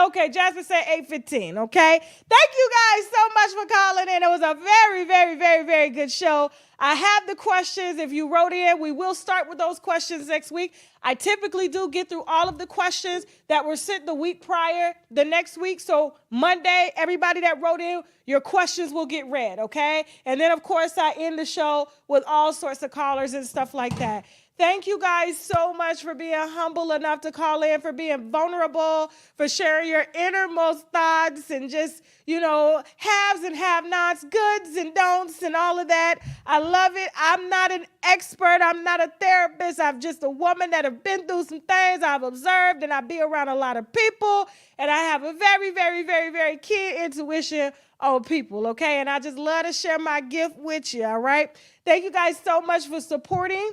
Okay, Jasmine said 8:15, okay? Thank you guys so much for calling in. It was a very, very, very, very good show. I have the questions. If you wrote in, we will start with those questions next week. I typically do get through all of the questions that were sent the week prior, the next week. So Monday, everybody that wrote in, your questions will get read, okay? And then, of course, I end the show with all sorts of callers and stuff like that. Thank you guys so much for being humble enough to call in, for being vulnerable, for sharing your innermost thoughts and just, haves and have-nots, goods and don'ts and all of that. I love it. I'm not an expert. I'm not a therapist. I'm just a woman that have been through some things I've observed, and I be around a lot of people, and I have a very, very, very, very keen intuition on people, okay? And I just love to share my gift with you, all right? Thank you guys so much for supporting.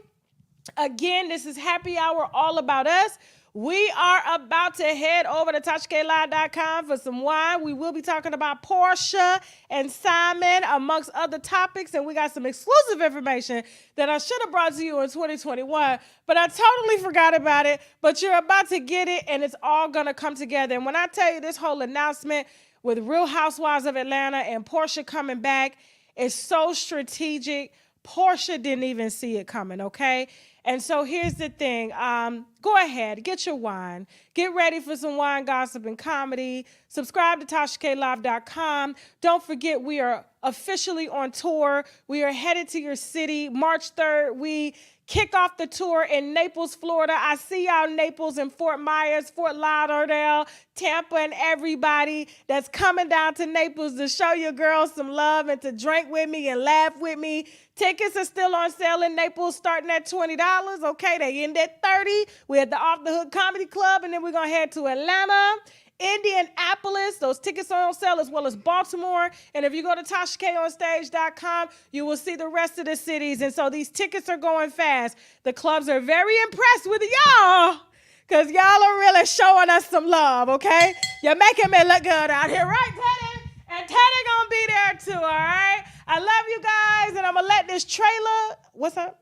Again, this is Happy Hour, all about us. We are about to head over to TashaKLive.com for some wine. We will be talking about Portia and Simon, amongst other topics, and we got some exclusive information that I should have brought to you in 2021, but I totally forgot about it. But you're about to get it, and it's all going to come together. And when I tell you this whole announcement with Real Housewives of Atlanta and Portia coming back is so strategic, Portia didn't even see it coming, okay? And so here's the thing. Go ahead, get your wine. Get ready for some wine, gossip, and comedy. Subscribe to TashaKLive.com. Don't forget, we are officially on tour. We are headed to your city. March 3rd, we kick off the tour in Naples, Florida. I see y'all in Naples and Fort Myers, Fort Lauderdale, Tampa, and everybody that's coming down to Naples to show your girls some love and to drink with me and laugh with me. Tickets are still on sale in Naples, starting at $20. Okay, they end at $30. We're at the Off the Hook Comedy Club, and then we're going to head to Atlanta, Indianapolis. Those tickets are on sale, as well as Baltimore. And if you go to TashaKOnStage.com, you will see the rest of the cities. And so these tickets are going fast. The clubs are very impressed with y'all, because y'all are really showing us some love, okay? You're making me look good out here, right, Teddy? And Teddy gonna be there too, all right? I love you guys, and I'm gonna let this trailer, what's up?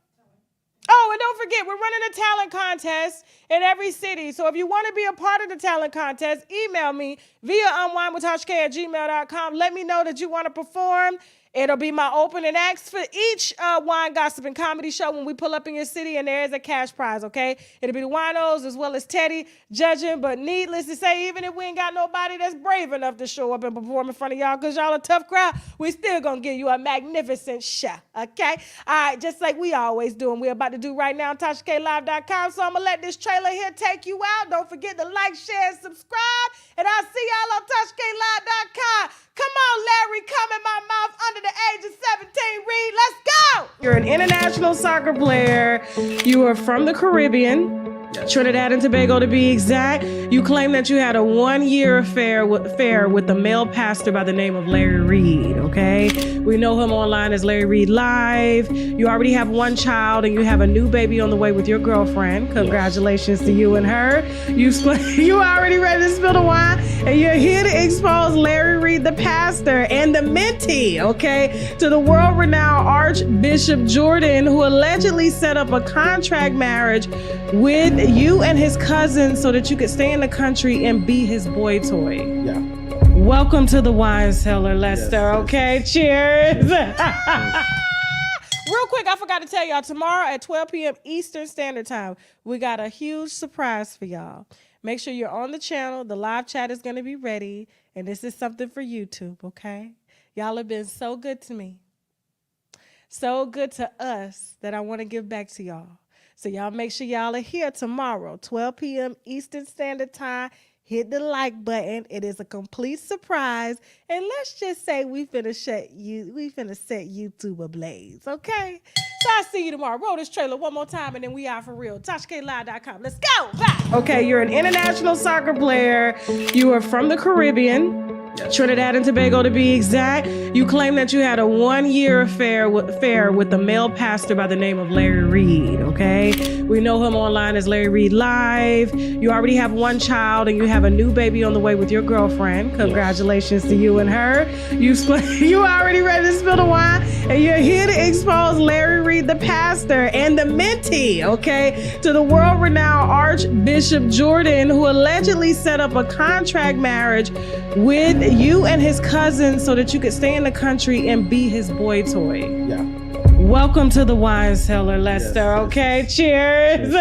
Oh, and don't forget, we're running a talent contest in every city. So if you want to be a part of the talent contest, email me via unwinewithtashk@gmail.com. Let me know that you want to perform. It'll be my opening acts for each wine, gossip, and comedy show when we pull up in your city, and there is a cash prize, okay? It'll be the winos as well as Teddy judging, but needless to say, even if we ain't got nobody that's brave enough to show up and perform in front of y'all, because y'all a tough crowd, we still gonna give you a magnificent show, okay? All right, just like we always do, and we're about to do right now on TashaKLive.com, so I'm gonna let this trailer here take you out. Don't forget to like, share, and subscribe, and I'll see y'all on TashaKLive.com. Come on, Larry, come in my mouth under the age of 17. Reed, let's go. You're an international soccer player. You are from the Caribbean. Trinidad and Tobago to be exact. You claim that you had a 1-year affair with a male pastor by the name of Larry Reed, okay? We know him online as Larry Reed Live. You already have 1 child and you have a new baby on the way with your girlfriend. Congratulations to you and her. You already ready to spill the wine, and you're here to expose Larry Reed, the pastor, and the mentee, okay, to the world-renowned Archbishop Jordan, who allegedly set up a contract marriage with you and his cousin so that you could stay in the country and be his boy toy.
Yeah.
Welcome to the wine cellar, Lester, okay? Cheers. Real quick, I forgot to tell y'all, tomorrow at 12 p.m. Eastern Standard Time, we got a huge surprise for y'all. Make sure you're on the channel. The live chat is going to be ready, and this is something for YouTube, okay? Y'all have been so good to me, so good to us, that I want to give back to y'all. So y'all make sure y'all are here tomorrow, 12 p.m. Eastern Standard Time. Hit the like button. It is a complete surprise. And let's just say we finna set YouTube ablaze, okay? So I'll see you tomorrow. Roll this trailer one more time, and then we out for real. TashaKLive.com. Let's go. Bye. Okay, you're an international soccer player. You are from the Caribbean. Trinidad and Tobago to be exact. You claim that you had a 1-year affair with a male pastor by the name of Larry Reed, okay? We know him online as Larry Reed Live. You already have 1 child and you have a new baby on the way with your girlfriend. Congratulations to you and her. You already ready to spill the wine, and you're here to expose Larry Reed, the pastor, and the mentee, okay, to the world-renowned Archbishop Jordan, who allegedly set up a contract marriage with you and his cousin so that you could stay in the country and be his boy toy.
Yeah.
Welcome to the wine cellar, Lester, okay? Cheers.